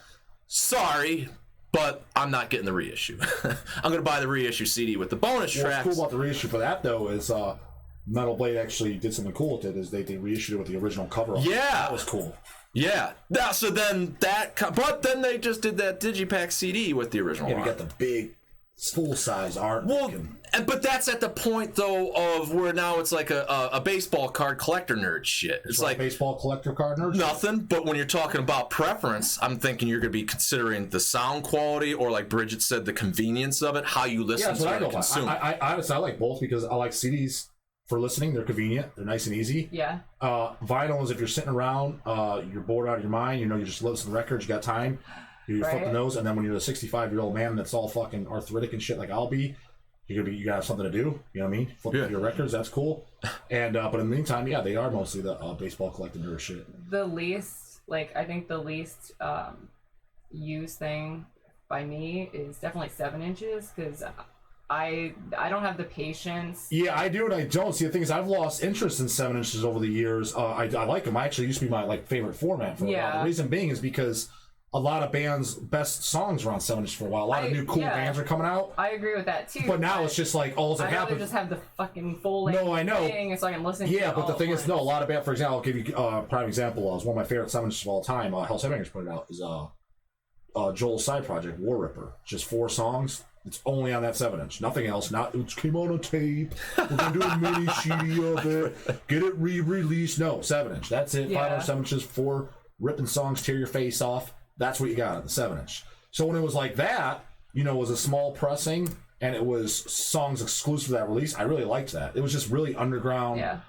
sorry, but I'm not getting the reissue. I'm going to buy the reissue CD with the bonus tracks. What's cool about the reissue for that, though, is Metal Blade actually did something cool with it, is they reissued it with the original cover. Yeah. That was cool. Yeah. So then but then they just did that Digipack CD with the original art. You got the big full-size art. Well, but that's at the point, though, of where now it's like a baseball card collector nerd shit. It's like baseball collector card nerd nothing, but when you're talking about preference, I'm thinking you're going to be considering the sound quality, or like Bridget said, the convenience of it, how you listen to it and consume it. I honestly, I like both, because I like CDs for listening. They're convenient. They're nice and easy. Yeah. Vinyl is if you're sitting around, you're bored out of your mind, you're just listening to records, you got time. You're flipping those, and then when you're a 65-year-old man that's all fucking arthritic and shit like I'll be, you gotta have something to do. You know what I mean? Flip through your records, that's cool. And but in the meantime, they are mostly the baseball collecting nerd shit. I think the least used thing by me is definitely 7 inches, because I don't have the patience. Yeah, I do and I don't. See, the thing is, I've lost interest in 7-inches over the years. I like them. I actually used to be my favorite format for a while. The reason being is because a lot of bands' best songs were on 7-inch for a while. A lot of new cool bands are coming out. I agree with that too. But now it's just like all that happens. I'd just have the fucking full length thing so I can listen to it. Yeah, but the thing is, a lot of bands, for example, I'll give you a prime example. One of my favorite 7-inches of all time, Headbangers put it out, is Joel's side project, War Ripper. Just 4 songs. It's only on that 7-inch. Nothing else. Not it came on a tape. We're gonna do a mini CD of it. Get it re-released. No, 7-inch. That's it. 5 7 inches, 4 ripping songs, tear your face off. That's what you got on the 7-inch. So when it was like that, it was a small pressing and it was songs exclusive to that release. I really liked that. It was just really underground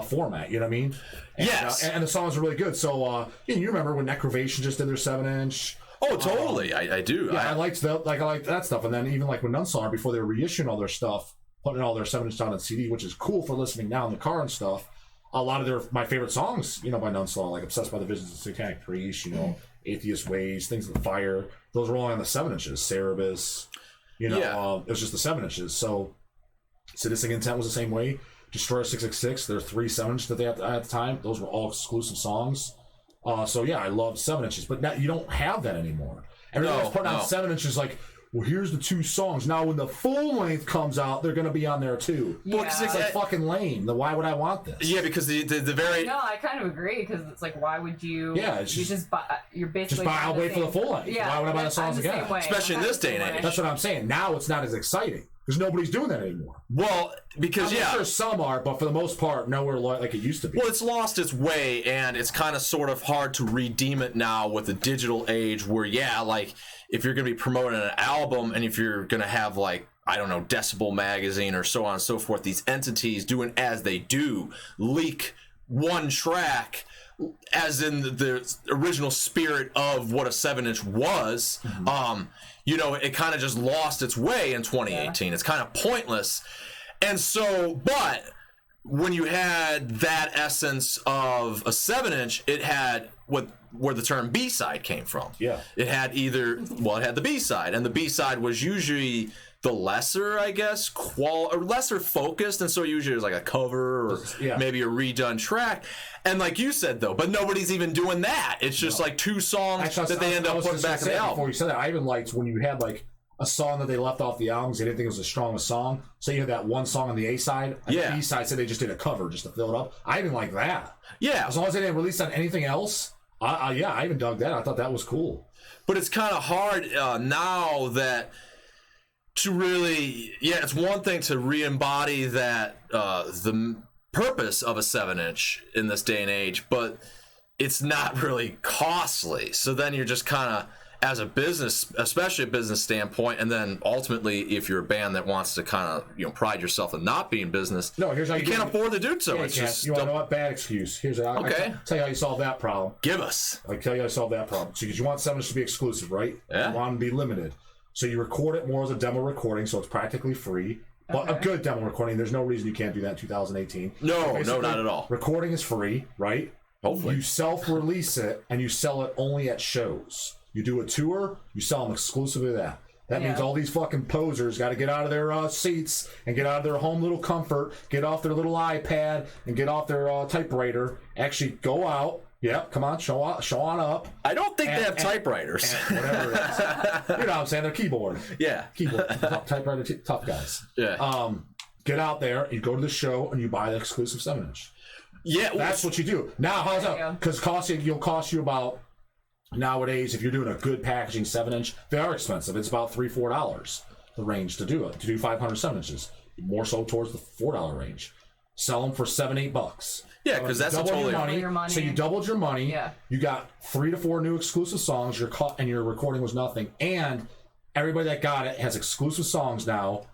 format. You know what I mean? And, yes. And the songs were really good. So you remember when Necrovation just did their 7-inch. Oh, totally. I do. Yeah, I liked that stuff. And then even like when Nunstar, before they were reissuing all their stuff, putting all their 7-inch down on CD, which is cool for listening now in the car and stuff. A lot of my favorite songs, by Nunstar, like Obsessed by the Visions of Satanic Priest, Atheist Ways, Things of the Fire. Those were all on the 7-inches. Cerebus, it was just the 7-inches. So Sadistic Intent was the same way. Destroyer 666, there are 3 7-inches that they had at the time. Those were all exclusive songs. So yeah, I love 7-inches, but now you don't have that anymore. Everybody's putting out 7-inches like, well, here's the 2 songs. Now, when the full length comes out, they're going to be on there too. Yeah. Well, it's like fucking lame. Why would I want this? Yeah, because the very... No, I kind of agree, because it's like, why would you... Yeah, it's you just buy... You're basically... Just buy, I'll wait for the full length. Yeah, why would I buy the songs again? Especially in this day and age. That's what I'm saying. Now it's not as exciting, because nobody's doing that anymore. Well, because, I'm sure some are, but for the most part, nowhere like it used to be. Well, it's lost its way, and it's kind of sort of hard to redeem it now with the digital age where, like, if you're going to be promoting an album and if you're going to have, like, I don't know, Decibel Magazine or so on and so forth, these entities doing as they do, leak one track as in the original spirit of what a 7-inch was, it kind of just lost its way in 2018. Yeah. It's kind of pointless. And so, but when you had that essence of a 7-inch, it had where the term B-side came from. Yeah. It had it had the B-side, and the B-side was usually the lesser, I guess, or lesser focused, and so usually it was like a cover or maybe a redone track. And like you said, though, but nobody's even doing that. It's just like 2 songs that they end up putting back in the album. Before you said that, I even liked when you had like a song that they left off the albums, they didn't think it was the strongest song. So you had that one song on the A side, and the B side said they just did a cover just to fill it up. I even like that. Yeah. As long as they didn't release on anything else, I even dug that. I thought that was cool. But it's kind of hard now that to really, it's one thing to re-embody that the purpose of a 7-inch in this day and age, but it's not really costly. So then you're just kind of, as a business, especially a business standpoint, and then ultimately, if you're a band that wants to kind of pride yourself in not being business, here's how you can't afford to do so. Yeah, it's just you want to know what? Bad excuse. Here's okay. Tell you how you solve that problem. Give us. I tell you how you solve that problem. So because you want 7-inch to be exclusive, right? Yeah. You want them to be limited. So you record it more as a demo recording, so it's practically free. But a good demo recording, there's no reason you can't do that in 2018. No, not at all. Recording is free, right? Hopefully. You self-release it, and you sell it only at shows. You do a tour, you sell them exclusively that. That means all these fucking posers got to get out of their seats and get out of their home little comfort, get off their little iPad, and get off their typewriter. Actually go out. Yep, come on, show on up. I don't think they have typewriters. Whatever it is. You know what I'm saying? They're keyboard. Yeah. Keyboard. Typewriter, tough guys. Yeah. Get out there, you go to the show, and you buy the exclusive 7-inch. Yeah. That's what you do. Now, how's that? Because it'll cost you about, nowadays, if you're doing a good packaging 7-inch, they are expensive. It's about $3-4 the range to do it. To do 500 7-inches. More so towards the $4 range. Sell them for $7-8. Yeah, because that's totally your money. So you doubled your money. Yeah. You got 3 to 4 new exclusive songs. And your recording was nothing. And everybody that got it has exclusive songs now,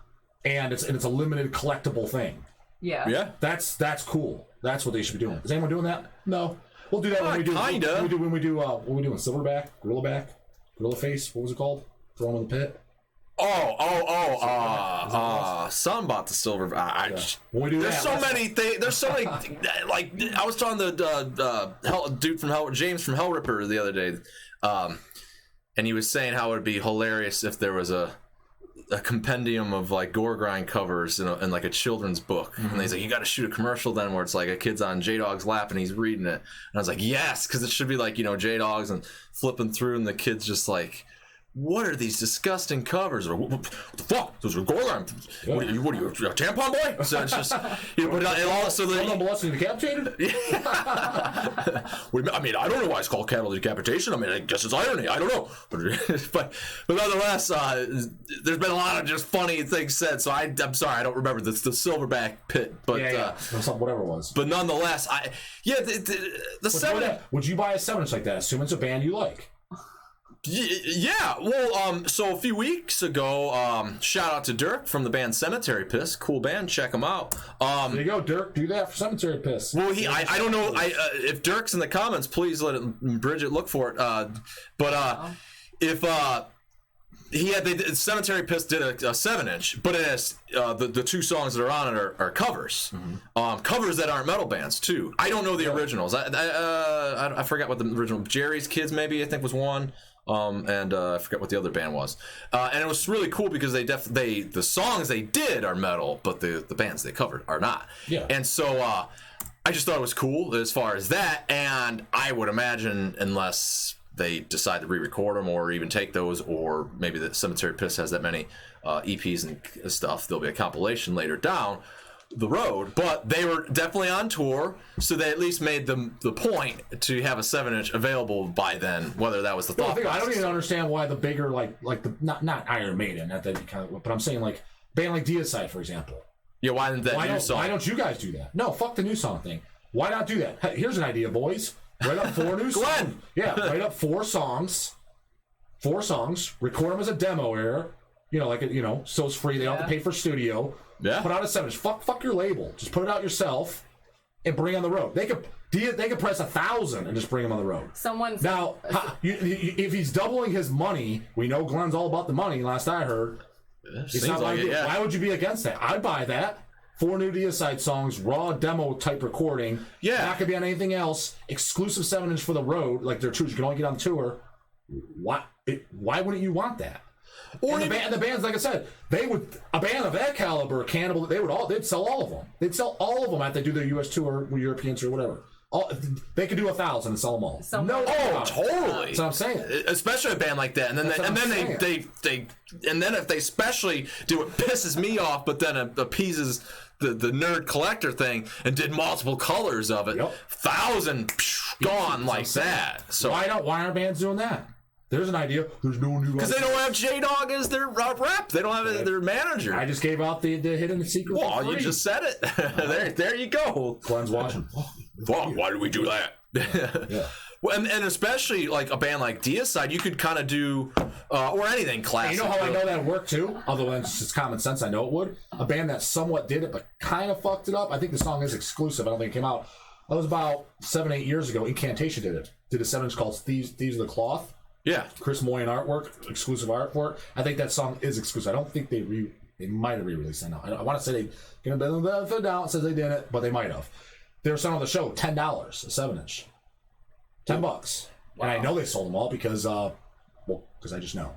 and it's a limited collectible thing. Yeah. Yeah. That's cool. That's what they should be doing. Is anyone doing that? No. We'll do that when we do. Kinda. When we do. What are we doing? Silverback, Gorilla Face. What was it called? Throw 'em in the pit. Something about the silver. When we do there's that, so many things. There's so many. Like I was talking to the dude from James from Hell Ripper the other day, and he was saying how it would be hilarious if there was a a compendium of like gore grind covers in like a children's book, and he's like, you got to shoot a commercial then where it's like a kid's on J-Dog's lap and he's reading it, and I was like, yes, because it should be like, you know, J-Dog's and flipping through, and the kid's just like, what are these disgusting covers? Or what the fuck? Those are gore grind. What are you, a tampon boy? So it's just, you know, but it also molesting decapitated. I mean, I don't know why it's called cattle decapitation. I mean, I guess it's irony. I don't know, but nonetheless, there's been a lot of just funny things said. So I'm sorry, I don't remember the Silverback Pit, but whatever it was. But nonetheless, the 7. Would you buy a 7-inch like that? Assuming it's a band you like. Yeah, well, so a few weeks ago, shout out to Dirk from the band Cemetery Piss. Cool band, check them out. There you go, Dirk. Do that for Cemetery Piss. Well, I don't know. If Dirk's in the comments, please let Bridget look for it. If he had Cemetery Piss did a 7-inch, but it has the 2 songs that are on it are covers, covers that aren't metal bands too. I don't know the originals. I forgot what the original Jerry's Kids maybe I think was one. And I forget what the other band was, and it was really cool because the songs they did are metal, but the bands they covered are not. Yeah. And so I just thought it was cool as far as that, and I would imagine unless they decide to re-record them or even take those, or maybe the Cemetery Piss has that many EPs and stuff, there'll be a compilation later down the road, but they were definitely on tour, so they at least made the point to have a 7-inch available by then, whether that was the thought. I don't even understand why the bigger like the not Iron Maiden, not that kind of, but I'm saying like band like Deicide, for example. Yeah, why didn't that new song? Why don't you guys do that? No, fuck the new song thing. Why not do that? Hey, here's an idea, boys. Write up 4 new songs. Yeah, write up 4 songs. 4 songs. Record them as a demo error. You know, like so it's free. They don't have to pay for studio. Yeah. Put out a 7-inch. Fuck your label. Just put it out yourself and bring it on the road. They could press 1,000 and just bring them on the road. Now, if he's doubling his money, we know Glenn's all about the money. Last I heard, why would you be against that? I'd buy that. 4 new Deicide songs, raw demo type recording. Yeah. Not gonna be on anything else. Exclusive 7-inch for the road, like their tours. You can only get on tour. Why wouldn't you want that? Or the bands, like I said, a band of that caliber, Cannibal, they'd sell all of them. They'd sell all of them after they do their U.S. tour, or European tour, whatever. They could do 1,000 and sell them all. Totally. That's what I'm saying. Especially a band like that, and then if they especially do it pisses me off, but then it appeases the nerd collector thing and did multiple colors of it. 1,000 gone like that. So why aren't bands doing that? There's an idea. There's no new. Because they don't have J-Dog as their rep. They don't have their manager. I just gave out the hidden secret. Well, you just said it. there you go. Glenn's watching. Why did we do that? Yeah. Well, and especially like a band like Deicide, you could kind of do or anything classic. And you know how I know that worked too? Other than just common sense, I know it would. A band that somewhat did it, but kind of fucked it up. I think the song is exclusive. I don't think it came out. That was about 7-8 years ago. Incantation did it. Did a 7-inch called Thieves of the Cloth. Yeah, Chris Moyen artwork, exclusive artwork. I think that song is exclusive. I don't think they might have re-released it now. I want to say they says they didn't, but they might have. They were selling on the show $10 a 7-inch, $10. Wow. And I know they sold them all because I just know.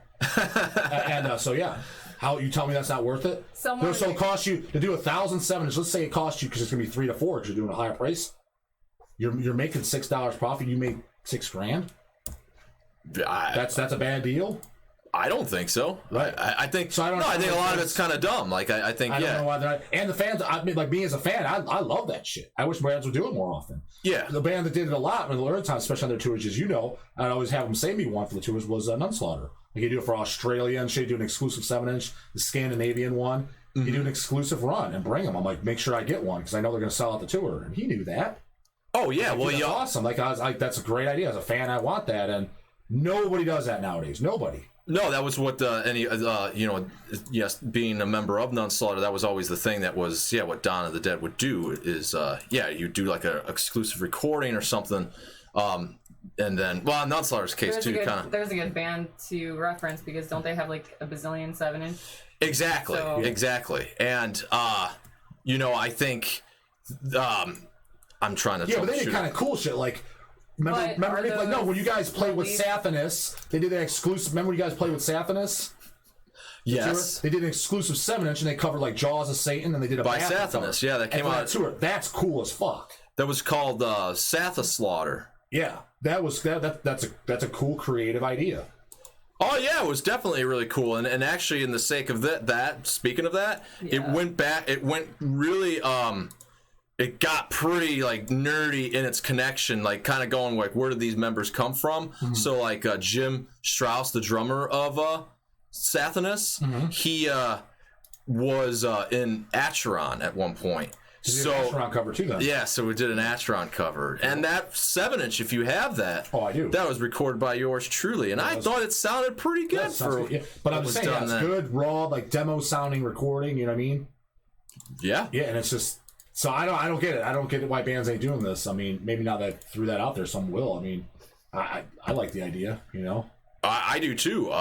So yeah, how you tell me that's not worth it? So it costs you to do 1,000 7-inch. Let's say it costs you because it's gonna be 3 to 4 because you're doing a higher price. You're making $6 profit. You make $6,000. That's a bad deal. I don't think so. Right. I think so. I think a lot of it's kind of dumb. Like I think I don't know why they're and the fans. I mean, like me as a fan, I love that shit. I wish bands would do it more often. Yeah. The band that did it a lot in the early time, especially on their tours, as you know, I'd always have them say me one for the tours was Nunslaughter. Like you do it for Australia and shit. You do an exclusive 7-inch, the Scandinavian one. Mm-hmm. You do an exclusive run and bring them. I'm like, make sure I get one because I know they're going to sell out the tour. And he knew that. Oh yeah, well yeah, awesome. Like that's a great idea. As a fan, I want that and. Nobody does that nowadays. Nobody. No, that was what being a member of Nunslaughter, that was always the thing. That was what Dawn of the Dead would do is you do like a exclusive recording or something, and then Nunslaughter's case too. There's a good band to reference because don't they have like a bazillion 7-inch? Exactly, and I think I'm trying to but they did kind of cool shit like. Remember when you guys played with Sathanas, they did that exclusive. Remember when you guys played with Sathanas? Yes. They did an exclusive 7-inch, and they covered like Jaws of Satan, and they did a By Bath cover. Sathanas, yeah, that came out. That's cool as fuck. That was called Satha Slaughter. Yeah, that's a cool creative idea. Oh yeah, it was definitely really cool, and actually, in the sake of that, speaking of that, it went really it got pretty like nerdy in its connection, like kind of going like, where did these members come from? Mm-hmm. So like Jim Strauss, the drummer of Sathanas, he was in Acheron at one point. So an Acheron cover too, then. Yeah, so we did an Acheron cover, and that 7-inch, if you have that, I do. That was recorded by yours truly, and I thought it sounded pretty good for. Yeah. But I'm saying it's good, raw, like demo sounding recording. You know what I mean? Yeah. Yeah, and it's just so I don't get it. I don't get why bands ain't doing this. I mean, maybe now that I threw that out there, some will. I mean, I like the idea. You know, I do too.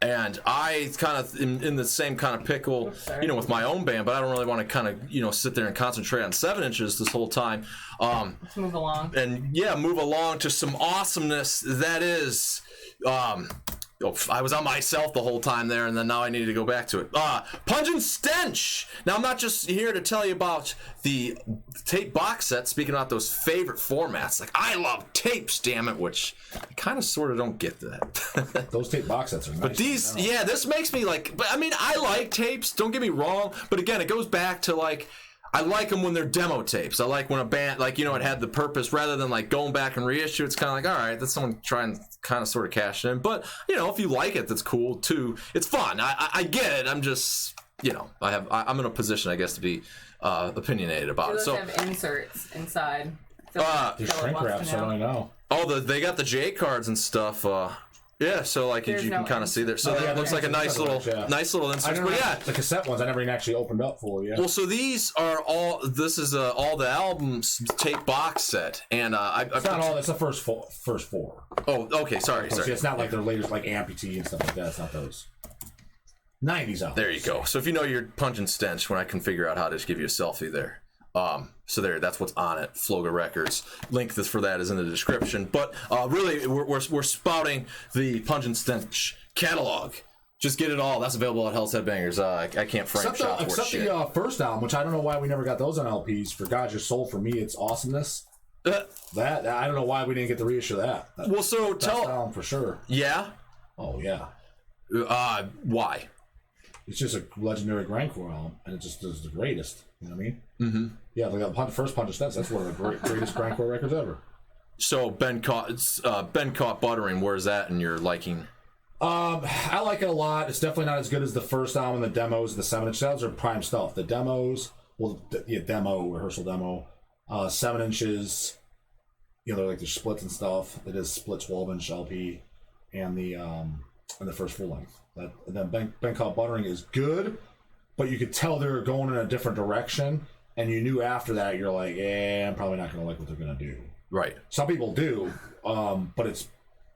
And I kind of in the same kind of pickle, with my own band, but I don't really want to kind of, sit there and concentrate on 7-inches this whole time. Let's move along. And move along to some awesomeness that is, I was on myself the whole time there, and then now I needed to go back to it. Pungent Stench! Now, I'm not just here to tell you about the tape box set, speaking about those favorite formats. Like, I love tapes, damn it, which I kind of sort of don't get that. Those tape box sets are nice. But these, this makes me like, but I mean, I like tapes, don't get me wrong, but again, it goes back to like, I like them when they're demo tapes. I like when a band, like, it had the purpose rather than like going back and reissue. It's kind of like, all right, that's someone trying to kind of sort of cash in. But, if you like it, that's cool too. It's fun. I get it. I'm just, I'm in a position, I guess, to be opinionated about it. So have inserts inside. These shrink wraps, I don't know. Oh, they got the J cards and stuff. Yeah, so like you can kind of see there. So that looks like a nice little insert. But yeah, the cassette ones I never even actually opened up for you. Well, so these are all. This is all the albums tape box set, and it's not all. It's the first four. Oh, okay. Sorry. It's not like their latest like Amputee and stuff like that. It's not those. 90s albums. There you go. So if you know your Pungent Stench, when I can figure out how to just give you a selfie there. So that's what's on it. Floga Records. Link for that is in the description. But really, we're spouting the Pungent Stench catalog. Just get it all. That's available at Hell's Headbangers. I can't frame shop for except shit. the first album, which I don't know why we never got those on LPs. For God Your Soul, for me, it's awesomeness. That I don't know why we didn't get the reissue of that. Well, so tell album for sure. Yeah. Oh yeah. Why? It's just a legendary grindcore album, and it just is the greatest. You know what I mean? Mm-hmm. Yeah, like the first Punch of Stench, that's one of the greatest grindcore records ever. So Ben Caught Buttering, where's that in your liking? I like it a lot. It's definitely not as good as the first album, the demos, the 7-inch. Those are prime stuff. The demos, rehearsal demo, 7 inches. They're like the splits and stuff. It is split 12-inch LP, and the first full length. And then Ben Caught Buttering is good. But you could tell they're going in a different direction, and you knew after that you're like, I'm probably not going to like what they're going to do. Right. Some people do, but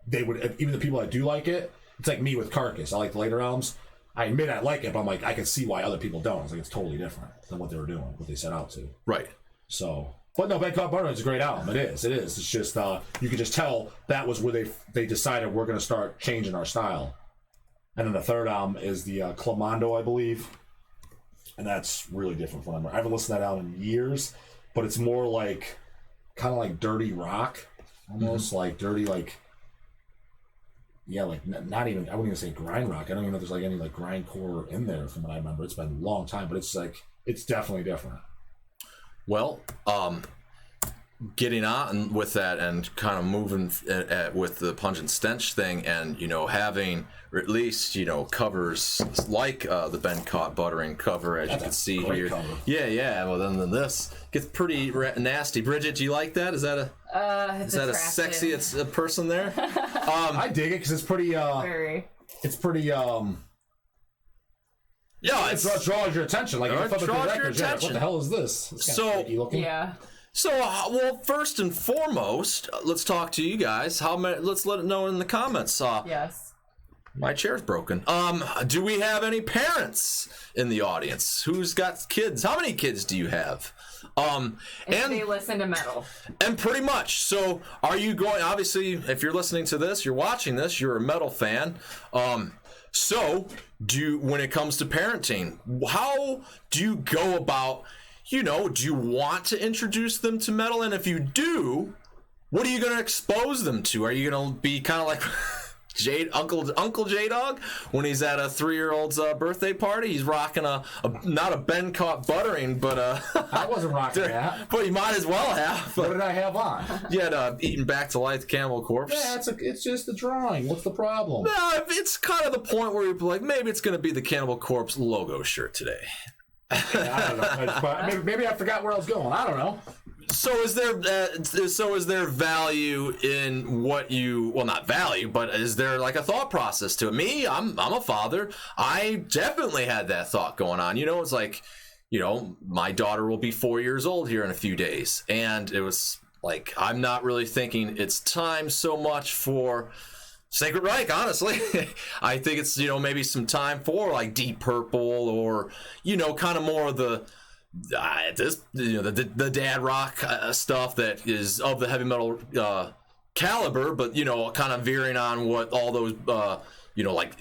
even the people that do like it, it's like me with Carcass. I like the later albums. I admit I like it, but I'm like, I can see why other people don't. It's like it's totally different than what they were doing, what they set out to. Right. So, but no, Ben Caught Buttering is a great album. It is. It's just you could just tell that was where they decided we're going to start changing our style. And then the third album is the Clamondo, I believe. And that's really different from them. I haven't listened to that album in years, but it's more like, kind of like dirty rock, almost like dirty, like, like not even, I wouldn't even say grind rock. I don't even know if there's like any like grindcore in there from what I remember. It's been a long time, but it's like, it's definitely different. Well, getting on with that and kind of moving with the Pungent Stench thing, and having or at least covers like the Ben Caught Buttering cover, as you can see here. Cover. Yeah. Well, then this gets pretty nasty. Bridget, do you like that? Is that a sexy a person there? I dig it because it's pretty. Very. It's pretty. Yeah, it draws your attention. Like it draws your attention. What the hell is this? So yeah. So, well, first and foremost, let's talk to you guys. How many? Let's let it know in the comments. Yes. My chair's broken. Do we have any parents in the audience? Who's got kids? How many kids do you have? And they listen to metal. And pretty much. So are you going, obviously, if you're listening to this, you're watching this, you're a metal fan. So when it comes to parenting, how do you go about, do you want to introduce them to metal? And if you do, what are you going to expose them to? Are you going to be kind of like Uncle J-Dog when he's at a 3-year-old's birthday party? He's rocking not a Ben caught buttering, but I wasn't rocking that. But you might as well have. What did I have on? You had Eaten Back to Life Cannibal Corpse. Yeah, it's just a drawing. What's the problem? No, it's kind of the point where you're like, maybe it's going to be the Cannibal Corpse logo shirt today. I don't know. Maybe I forgot where I was going. I don't know. So is there value in what you, well, not value, but is there like a thought process to it? Me, I'm a father. I definitely had that thought going on. It's like, my daughter will be 4 years old here in a few days. And it was like, I'm not really thinking it's time so much for Sacred Reich, honestly. I think it's, maybe some time for like Deep Purple or, kind of more of the the dad rock stuff that is of the heavy metal caliber, but kind of veering on what all those like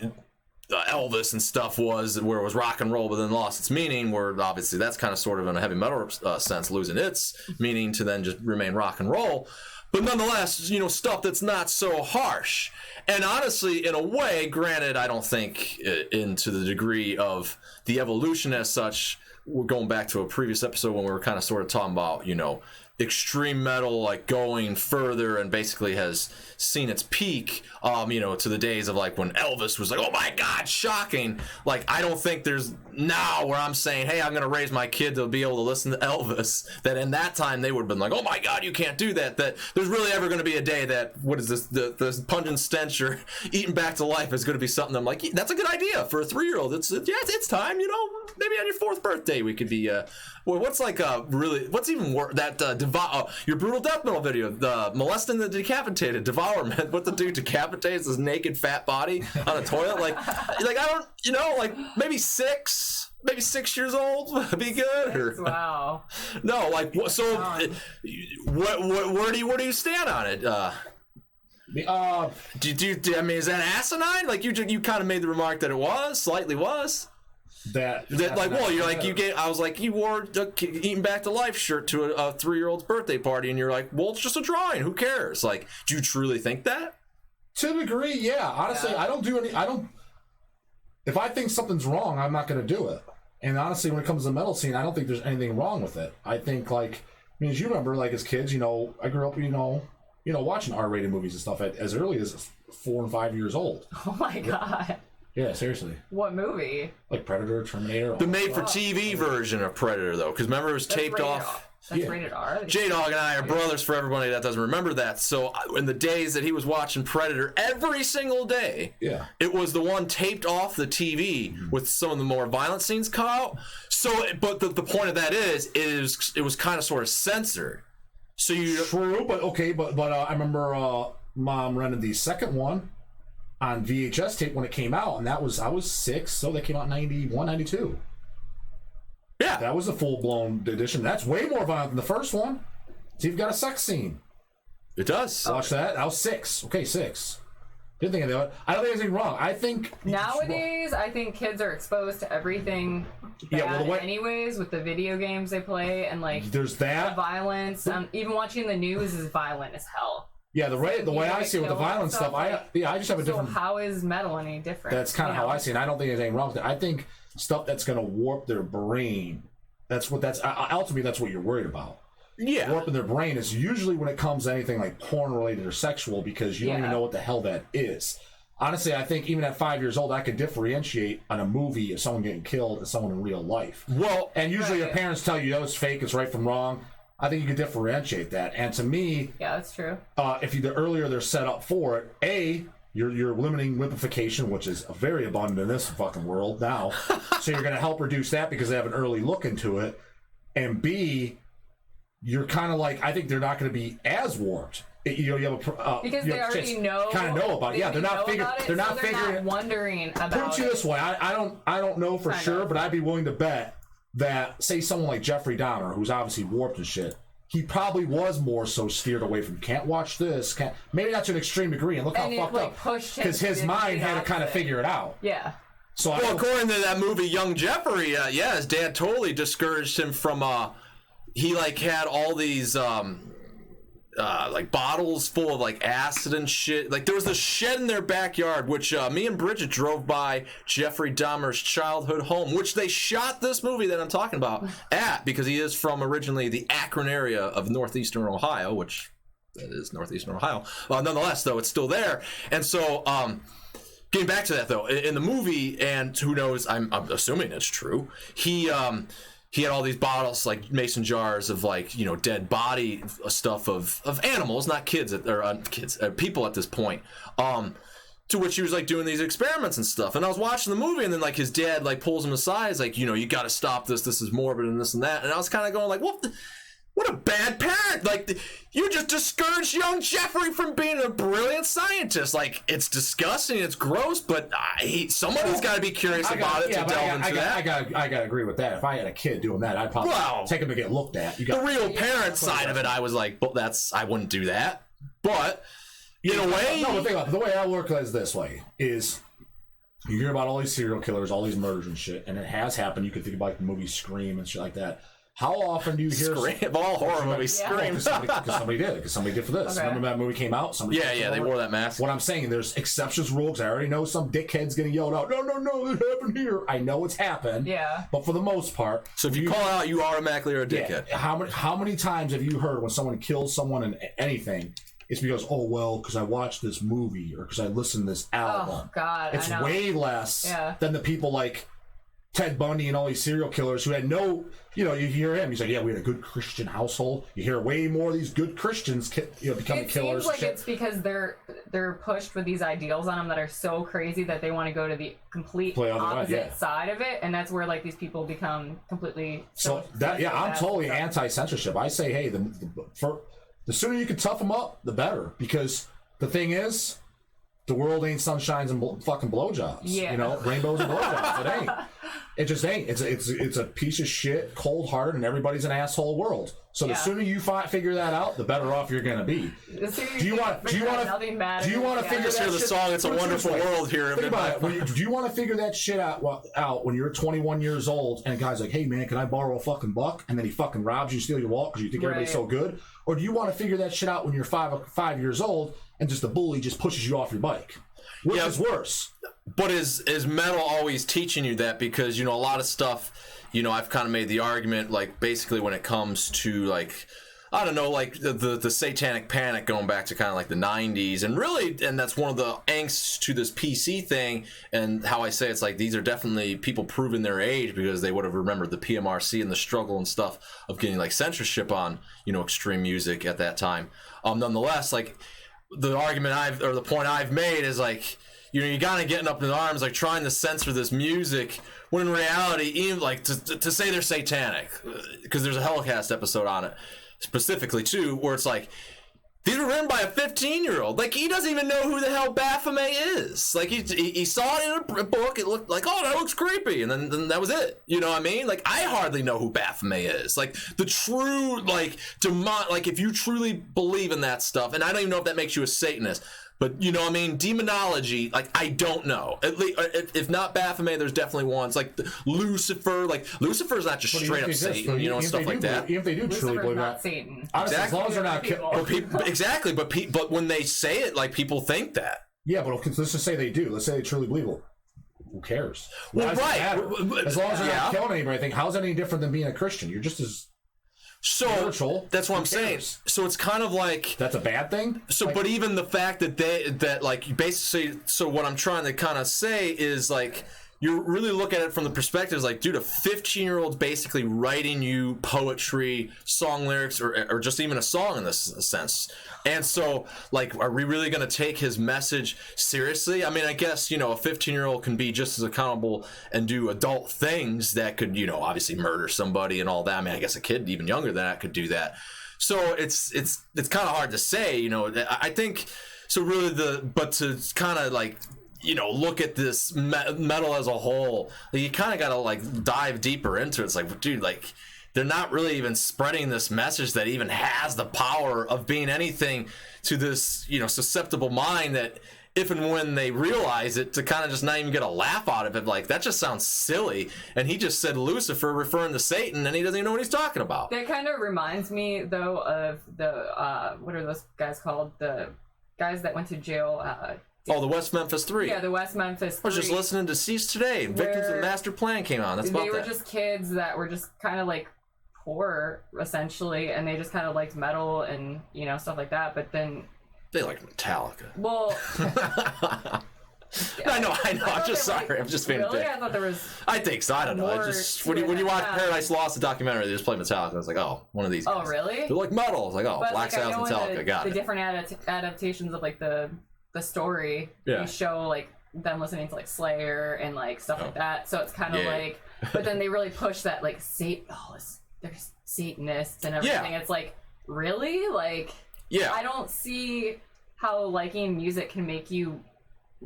Elvis and stuff was, where it was rock and roll but then lost its meaning, where obviously that's kind of sort of in a heavy metal sense losing its meaning to then just remain rock and roll. But nonetheless, stuff that's not so harsh. And honestly, in a way, granted, I don't think into the degree of the evolution as such. We're going back to a previous episode when we were kind of sort of talking about, extreme metal, like going further and basically has seen its peak, to the days of like when Elvis was like, oh my God, shocking. Like, I don't think there's now where I'm saying, hey, I'm going to raise my kid to be able to listen to Elvis, that in that time they would have been like, oh my God, you can't do that. That there's really ever going to be a day that, what is this, the Pungent Stench or Eaten Back to Life is going to be something I'm like, that's a good idea for a 3-year-old. It's time, maybe on your 4th birthday we could be, what's like what's even worse, that your brutal death metal video, the molesting the decapitated, devourment, what the dude decapitates his naked fat body on a toilet, like I don't, like maybe 6 years old would be good. Or, wow. No, like so. Where do you stand on it? I mean, is that asinine? Like you kind of made the remark that it slightly was. That like, well, you're like, I was like, you wore the Eaten Back to Life shirt to a 3-year-old's birthday party, and you're like, well, it's just a drawing, who cares? Like, do you truly think that? To a degree, yeah. Honestly, yeah. If I think something's wrong, I'm not going to do it. And honestly, when it comes to the metal scene, I don't think there's anything wrong with it. I think, like, as you remember, like, as kids, I grew up, watching R-rated movies and stuff as early as 4 and 5 years old. Oh my God. Yeah, seriously. What movie? Like Predator, Terminator. The made-for-TV version of Predator, though, because remember it was taped off. That's rated R. J-Dog and I are brothers, for everybody that doesn't remember that. So in the days that he was watching Predator every single day, it was the one taped off the TV with some of the more violent scenes cut out. So, but the point of that is it was kind of sort of censored. So True, but okay, but I remember Mom rented the second one on VHS tape when it came out, and I was 6, so that came out in 91, 92. Yeah. That was a full-blown edition. That's way more violent than the first one. So you've got a sex scene. It does. Watch that. I was 6. Okay, 6. Didn't think of that. I don't think there's anything wrong. I think... Nowadays, I think kids are exposed to everything bad anyways, with the video games they play, and like... There's that. The violence. Even watching the news is violent as hell. Yeah, the way I see it with the violent stuff, I just have a different... So how is metal any different? That's kind of how I see it. I don't think there's anything wrong with it. I think stuff that's going to warp their brain, ultimately that's what you're worried about. Yeah. Warping their brain is usually when it comes to anything like porn related or sexual, because you don't even know what the hell that is. Honestly, I think even at 5 years old, I could differentiate on a movie of someone getting killed and someone in real life. Well, and usually your parents tell you, it's fake, it's right from wrong. I think you can differentiate that. And to me, yeah, that's true. If the earlier they're set up for it, you're limiting whippification, which is very abundant in this fucking world now. So you're going to help reduce that because they have an early look into it. And B, you're kind of like, I think they're not going to be as warped you have a because they already know kind of know about it. Yeah, they're not figuring. They're not figuring. Wondering about it. Put it this way, I don't know for sure, but I'd be willing to bet that, say, someone like Jeffrey Dahmer, who's obviously warped and shit, he probably was more so steered away from can't watch this, maybe not to an extreme degree, and look how fucked up, because his mind had to kind of figure it out. Yeah. So well, according to that movie Young Jeffrey, yeah, his dad totally discouraged him from he like had all these like bottles full of like acid and shit. Like there was this shed in their backyard, which me and Bridget drove by Jeffrey Dahmer's childhood home, which they shot this movie that I'm talking about at, because he is from originally the Akron area of northeastern Ohio, which that is northeastern Ohio. Nonetheless, though, it's still there. And so, getting back to that though, in the movie, and who knows, I'm assuming it's true, he had all these bottles, like mason jars of, like, you know, dead body stuff of animals, not kids, or people at this point. To which he was like doing these experiments and stuff. And I was watching the movie, and then like his dad like pulls him aside, he's like, you know, you got to stop this. This is morbid and this and that. And I was kind of going like, what a bad parent! Like, you just discouraged young Jeffrey from being a brilliant scientist. Like, it's disgusting, it's gross, but somebody's got to be curious about it to delve into that. I gotta agree with that. If I had a kid doing that, I'd probably take him to get looked at. The real parent side of it, I was like, but I wouldn't do that. But in a way, no. But think about it. The way I look at it is this way: is you hear about all these serial killers, all these murders and shit, and it has happened. You can think about like the movie Scream and shit like that. How often do you hear Scream? All horror movies Scream. Because somebody did it. Because somebody did for this. Okay. Remember that movie came out? Yeah, they wore that mask. What I'm saying, there's exceptions rules. I already know some dickhead's getting yelled out. No, that happened here. I know it's happened. Yeah. But for the most part, so if you call out, you automatically are a dickhead. Yeah, how many times have you heard when someone kills someone in anything? It's because, because I watched this movie or because I listened to this album. Oh God, it's way less than the people like Ted Bundy and all these serial killers who had no, you hear him, he's like, yeah, we had a good Christian household. You hear way more of these good Christians, becoming killers. It seems like it's because they're pushed with these ideals on them that are so crazy that they want to go to the complete opposite side of it, and that's where like these people become completely. I'm totally anti-censorship. I say, hey, the sooner you can tough them up, the better, because the thing is, the world ain't sunshines and fucking blowjobs. Yeah. Rainbows and blowjobs. It ain't. It just ain't. It's a piece of shit, cold-hearted, and everybody's an asshole world. So the sooner you figure that out, the better off you're gonna be. Do you want to figure the song? It's a Wonderful World here. Think about it. Do you want to figure that shit out when you're 21 years old and a guy's like, hey man, can I borrow a fucking buck? And then he fucking robs you, steal your wallet because you think everybody's so good? Or do you want to figure that shit out when you're 5 years old and just the bully just pushes you off your bike? Which is worse? But is metal always teaching you that? Because, a lot of stuff, I've kind of made the argument, like, basically when it comes to, like, I don't know, like, the satanic panic going back to kind of like the 90s. And that's one of the angsts to this PC thing, and how I say it's like these are definitely people proving their age because they would have remembered the PMRC and the struggle and stuff of getting, like, censorship on, extreme music at that time. Nonetheless, like, the argument the point I've made is, like, you gotta getting up in arms, like, trying to censor this music, when in reality, even, like, to say they're satanic, because there's a Hellcast episode on it, specifically, too, where it's like, these were written by a 15-year-old. Like, he doesn't even know who the hell Baphomet is. Like, he saw it in a book, it looked like, oh, that looks creepy, and then that was it. You know what I mean? Like, I hardly know who Baphomet is. Like, the true, like, like, if you truly believe in that stuff, and I don't even know if that makes you a Satanist, but, you know what I mean? Demonology, like, I don't know. At least, if not Baphomet, there's definitely ones. Like, Lucifer. Like, Lucifer's not just straight up Satan, and stuff like that. Even if they do truly believe that. Satan. Honestly, as long as they're not killed. Exactly, but when they say it, like, people think that. Yeah, but let's just say they do. Let's say they truly believe it. Who cares? Well, right. As long as they're not killing anybody, I think, how's that any different than being a Christian? You're just as... spiritual. That's what I'm saying. So it's kind of like... That's a bad thing? So, but even the fact that like, basically, so what I'm trying to kind of say is, like, you really look at it from the perspective, like, dude, a 15-year-old's basically writing you poetry, song lyrics, or just even a song in this sense. And so, like, are we really going to take his message seriously? I mean, I guess, a 15-year-old can be just as accountable and do adult things that could, obviously murder somebody and all that. I mean, I guess a kid even younger than that could do that. So it's kind of hard to say, you know. I think so. Really, but to kind of like, you know, look at this metal as a whole, you kind of got to like dive deeper into it. It's like, dude, like they're not really even spreading this message that even has the power of being anything to this, you know, susceptible mind that if and when they realize it, to kind of just not even get a laugh out of it. Like, that just sounds silly. And he just said Lucifer referring to Satan, and he doesn't even know what he's talking about. That kind of reminds me, though, of the, what are those guys called? The guys that went to jail. The West Memphis 3. Yeah, the West Memphis 3. I was just listening to Cease Today. Victims of the Master Plan came on. That's about that. They were just kids that were just kind of like poor, essentially, and they just kind of liked metal and, you know, stuff like that. But then they like Metallica. Well, I know. I'm just sorry. I'm just being really? a dick. I thought there was. I think so. I don't know. I just when you watch Paradise Lost, the documentary, they just play Metallica. I was like, oh, one of these guys. Oh, really? They're like metal. I was like, oh, but, Black Sabbath, Metallica. Got it. The different adaptations of like the story. Yeah. They show like them listening to like Slayer and like stuff like that. So it's kind of like, but then they really push that like there's Satanists and everything. Yeah. It's like, really? Like, yeah. I don't see how liking music can make you,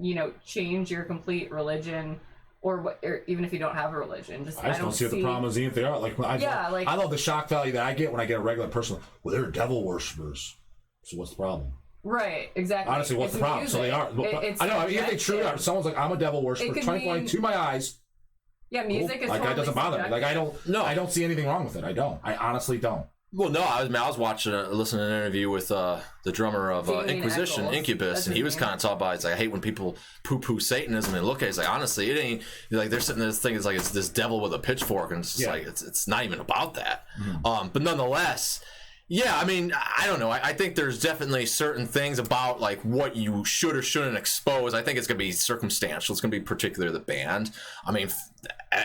you know, change your complete religion, or even if you don't have a religion. I just don't see what the problem is, even if they are. Like, I love the shock value that I get when I get a regular person. Well, they're devil worshippers. So what's the problem? Right, exactly. Honestly, what's the problem? So they are. I know. If they truly are, someone's like, I'm a devil worshiper, 24 to my eyes. Yeah, music is like, totally that doesn't bother me. Like, I don't see anything wrong with it. I honestly don't. Well, no, I was listening to an interview with the drummer of Inquisition, Incubus, and he was kind of talking about, it's like, I hate when people poo-poo Satanism and look at it, it's like, honestly, it ain't, like, they're sitting there thinking it's like it's this devil with a pitchfork, and it's just like, it's not even about that. Mm-hmm. But nonetheless, yeah, I mean, I don't know. I think there's definitely certain things about, like, what you should or shouldn't expose. I think it's going to be circumstantial. It's going to be particular to the band. I mean,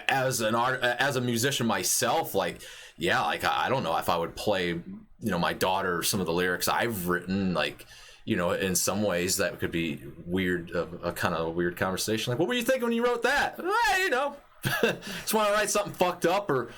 as a musician myself, like, yeah, like, I don't know if I would play, you know, my daughter some of the lyrics I've written, like, you know, in some ways that could be weird, a kind of a weird conversation. Like, what were you thinking when you wrote that? You know, just want to write something fucked up, or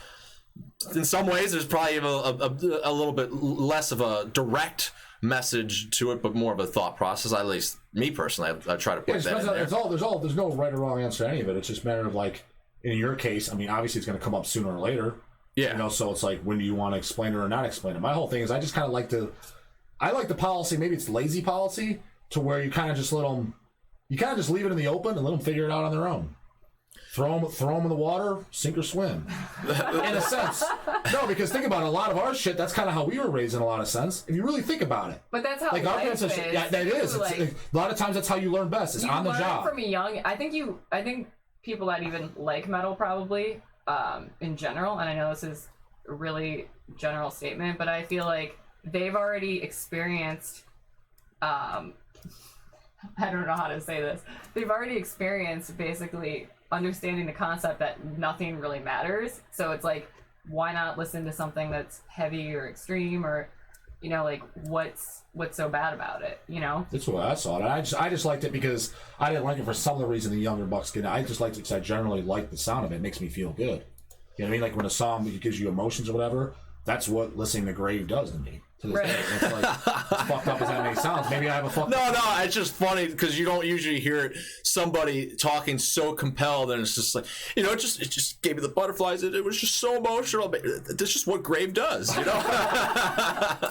in some ways there's probably a little bit less of a direct message to it, but more of a thought process. At least me personally, I try to put that in there. There's no right or wrong answer to any of it. It's just a matter of, like, in your case, I mean, obviously it's going to come up sooner or later. Yeah. You know, so it's like, when do you want to explain it or not explain it? My whole thing is, I just kind of like the policy, maybe it's lazy policy, to where you kind of just leave it in the open and let them figure it out on their own. Throw them in the water, sink or swim. In a sense. No, because think about it, a lot of our shit, that's kind of how we were raised in a lot of sense, if you really think about it. But that's how like, life is. Yeah, that is. Like, a lot of times that's how you learn best. It's on the job. From a young, I think people that even like metal probably, in general, and I know this is a really general statement, but I feel like they've already experienced, I don't know how to say this, they've already experienced basically understanding the concept that nothing really matters. So it's like, why not listen to something that's heavy or extreme, or, you know, like, what's so bad about it, you know? That's what I saw. I just liked it because I didn't like it for some of the reason the younger bucks get. I just liked it because I generally like the sound of it. It makes me feel good. You know what I mean? Like, when a song gives you emotions or whatever, that's what listening to Grave does to me. To this day. It's like, as fucked up as that may sound, maybe I have a fucked up. No, it's just funny because you don't usually hear somebody talking so compelled, and it's just like, you know, it just gave me the butterflies. It was just so emotional. That's just what Grave does, you know.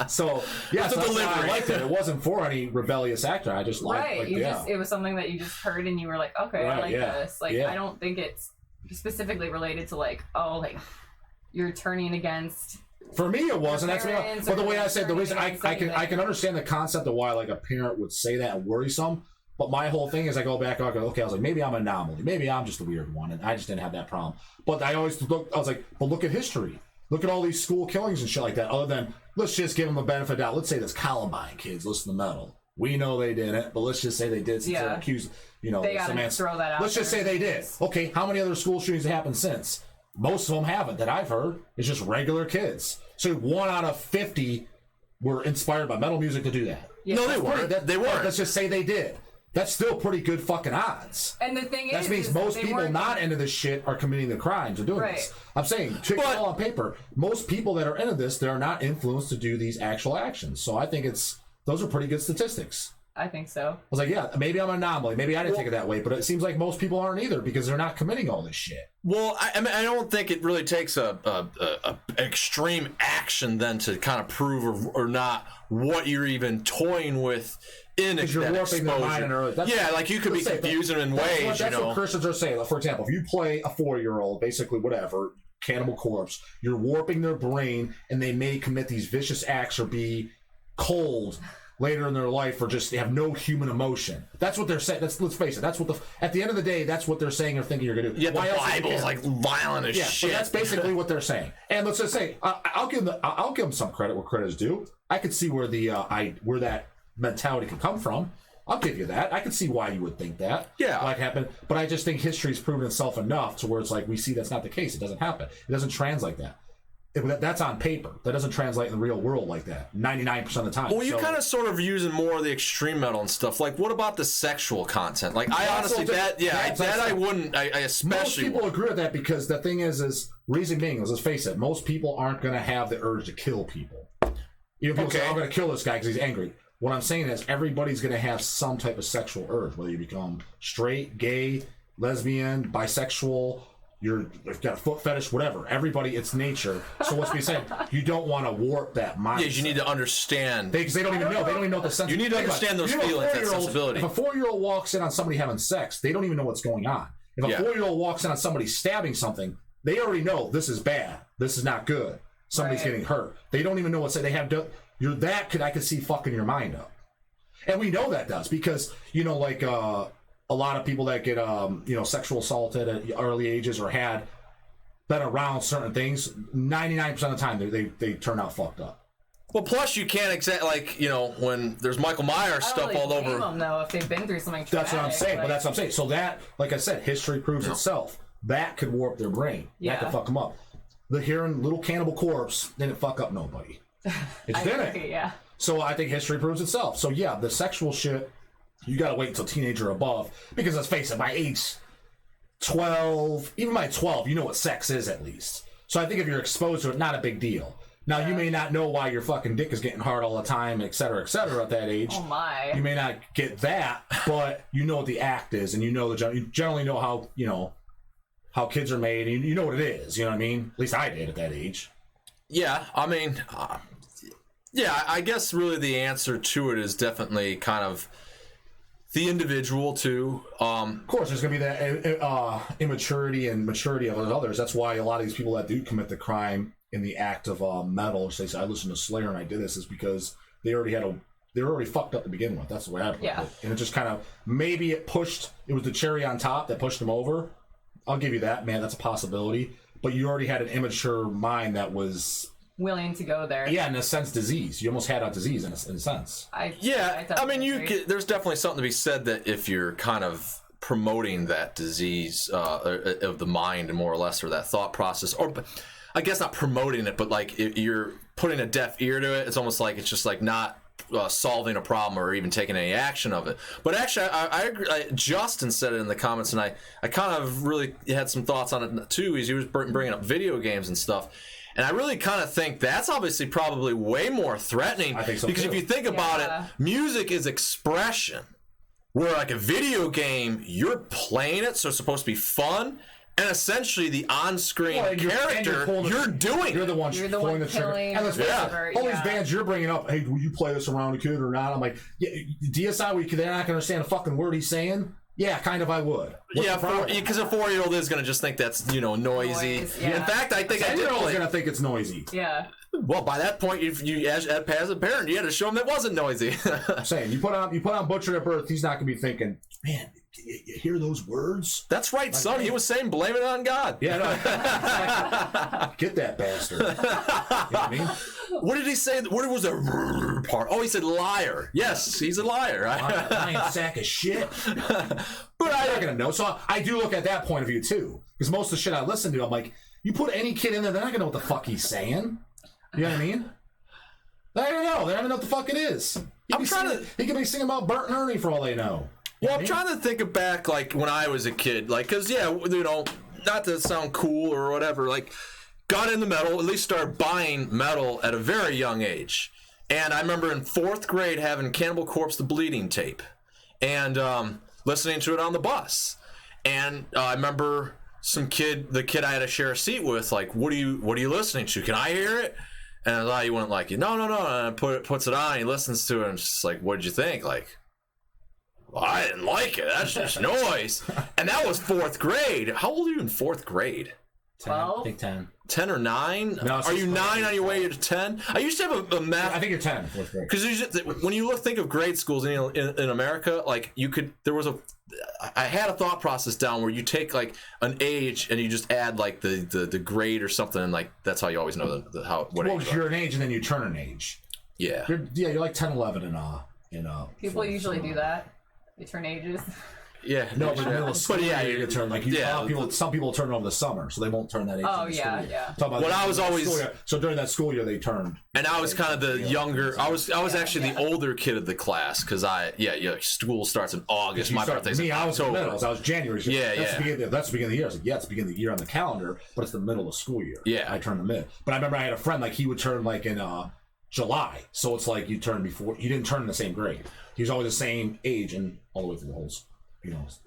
So yeah, so that's why I liked it. It wasn't for any rebellious actor. I just liked it was something that you just heard and you were like, okay, I like this. Like, I don't think it's specifically related to, like, oh, like, you're turning against. For me, it wasn't. That's me. But the way I said, the reason I can understand the concept of why, like, a parent would say that and worry some. But my whole thing is, I go back, I go, okay, I was like, maybe I'm an anomaly, maybe I'm just the weird one, and I just didn't have that problem. But I was like, but look at history, look at all these school killings and shit like that. Other than, let's just give them the benefit of the doubt. Let's say this Columbine kids listen to metal. We know they didn't, but let's just say they did. Since they're accused, you know, they gotta throw that out. Let's just say they did. Okay, how many other school shootings have happened since? Most of them haven't that I've heard. It's just regular kids. So 1 out of 50 were inspired by metal music to do that. Yeah. No, they weren't. They weren't. Let's just say they did. That's still pretty good fucking odds. And the thing that means most people not into this shit are committing the crimes or doing this. I'm saying, check it all on paper. Most people that are into this, they're not influenced to do these actual actions. So I think those are pretty good statistics. I think so. I was like, yeah, maybe I'm an anomaly. Maybe I didn't take it that way, but it seems like most people aren't either because they're not committing all this shit. Well, I mean, I don't think it really takes an extreme action then to kind of prove or not what you're even toying with in that exposure. Yeah, like you could be confusing in ways, That's what Christians are saying. Like, for example, if you play a 4-year-old, basically whatever, Cannibal Corpse, you're warping their brain and they may commit these vicious acts or be cold later in their life or just have no human emotion. That's what they're saying. Let's face it. That's what at the end of the day, that's what they're saying or thinking you're going to do. Yeah, the Bible's like violent as shit. That's basically what they're saying. And let's just say, I'll give them some credit where credit is due. I could see where where that mentality can come from. I'll give you that. I can see why you would think that. Yeah. Might happen. But I just think history's proven itself enough to where it's like we see that's not the case. It doesn't happen. It doesn't translate that. That's on paper. That doesn't translate in the real world like that 99% of the time. Well, you kind of sort of using more of the extreme metal and stuff. Like, what about the sexual content? Like, I honestly, I wouldn't. I especially. Most people agree with that because the thing is reason being, let's face it, most people aren't going to have the urge to kill people. You know, people say, I'm going to kill this guy because he's angry. What I'm saying is everybody's going to have some type of sexual urge, whether you become straight, gay, lesbian, bisexual. You've got a foot fetish, whatever. Everybody, it's nature. So what's being said, you don't want to warp that mind. Yeah, you need to understand. Because they don't even know. They don't even know the sense. You need to understand those feelings, that sensibility. If a 4-year-old walks in on somebody having sex, they don't even know what's going on. If a 4-year-old walks in on somebody stabbing something, they already know this is bad. This is not good. Somebody's getting hurt. They don't even know what to say. They have I could see fucking your mind up. And we know that does because, like a lot of people that get sexual assaulted at early ages or had been around certain things, 99% of the time they turn out fucked up. Well, plus you can't when there's Michael Myers stuff all over them though if they've been through something traumatic. That's what I'm saying. But that's what I'm saying. So that, like I said, history proves itself. That could warp their brain. That could fuck them up. The hearing Little Cannibal Corpse didn't fuck up nobody. It didn't. Yeah. So I think history proves itself. So yeah, the sexual shit, you gotta wait until teenager or above. Because let's face it, by age 12, even by 12, you know what sex is at least. So I think if you're exposed to it, not a big deal. Now, you may not know why your fucking dick is getting hard all the time, et cetera, at that age. Oh, my. You may not get that, but you know what the act is, and you generally know how kids are made, and you know what it is, you know what I mean? At least I did at that age. Yeah, I mean, I guess really the answer to it is definitely kind of the individual, too. Of course, there's going to be that immaturity and maturity of others. That's why a lot of these people that do commit the crime in the act of metal, say, I listened to Slayer and I did this, is because they were already fucked up to begin with. That's the way I put it. And it just kind of, maybe it was the cherry on top that pushed them over. I'll give you that, man. That's a possibility. But you already had an immature mind that was willing to go there. Yeah, in a sense, disease. You almost had a disease in a sense. I mean, there's definitely something to be said that if you're kind of promoting that disease of the mind, more or less, or that thought process, or I guess not promoting it, but like if you're putting a deaf ear to it, it's almost like it's just like not solving a problem or even taking any action of it. But actually, I agree. Justin said it in the comments, and I kind of really had some thoughts on it too. He was bringing up video games and stuff. And I really kind of think that's obviously probably way more threatening. I think so because too. If you think about it, music is expression. Where like a video game, you're playing it, so it's supposed to be fun. And essentially, the on-screen character, you're doing. You're the one pulling the trigger. And let's face it, all these bands you're bringing up, hey, will you play this around a kid or not? I'm like, yeah, DSI, they're not going to understand a fucking word he's saying. Yeah, kind of I would. Because a 4-year-old is going to just think that's, noisy. In fact, I think I did always going to think it's noisy. Yeah. Well, by that point, if you as a parent, you had to show him that wasn't noisy. I'm saying, you put on Butchered at Birth, he's not going to be thinking, man, you hear those words? That's right, son. He was saying, blame it on God. Yeah, no. Get that bastard. You know what I mean? What did he say? What was the part? Oh, he said liar. Yes, he's a liar. Lying sack of shit. But I'm not going to know. So I do look at that point of view, too. Because most of the shit I listen to, I'm like, you put any kid in there, they're not going to know what the fuck he's saying. You know what I mean? They don't know. They don't even know what the fuck it is. He could be singing about Bert and Ernie for all they know. Well, I'm trying to think of back, like, when I was a kid. Like, because, yeah, you know, not to sound cool or whatever, like, got into metal, at least started buying metal at a very young age. And I remember in 4th grade having Cannibal Corpse The Bleeding tape and listening to it on the bus. And I remember the kid I had to share a seat with, like, what are you listening to? Can I hear it? And I thought he wouldn't like it. No. And puts it on, and he listens to it, and it's just like, what did you think? Like, well, I didn't like it. That's just noise. And that was 4th grade. How old are you in 4th grade? 12? I think 10. 10 or 9? No, are you 9 on your way to 10? I used to have a math. I think you're 10 in 4th grade. Because when you think of grade schools in America, like I had a thought process down where you take like an age and you just add like the grade or something, and like that's how you always know what age. You're an age and then you turn an age. Yeah. You're like 10, 11 in People usually do that. They turn ages. Yeah. No, but in the middle of school, you get turned. Like, some people turn over the summer, so they won't turn that age. Oh, yeah. When I was always... So during that school year, they turned. And I was kind of the younger... I was actually the older kid of the class, because school starts in August. My birthday's in I was October. in the middle, so I was January. So that's the beginning of the year. I was like, it's the beginning of the year on the calendar, but it's the middle of school year. Yeah. I turned the mid. But I remember I had a friend, like, he would turn, like, in July. So it's like you turned before... He didn't turn in the same grade. He was always the same age and all the way through the whole...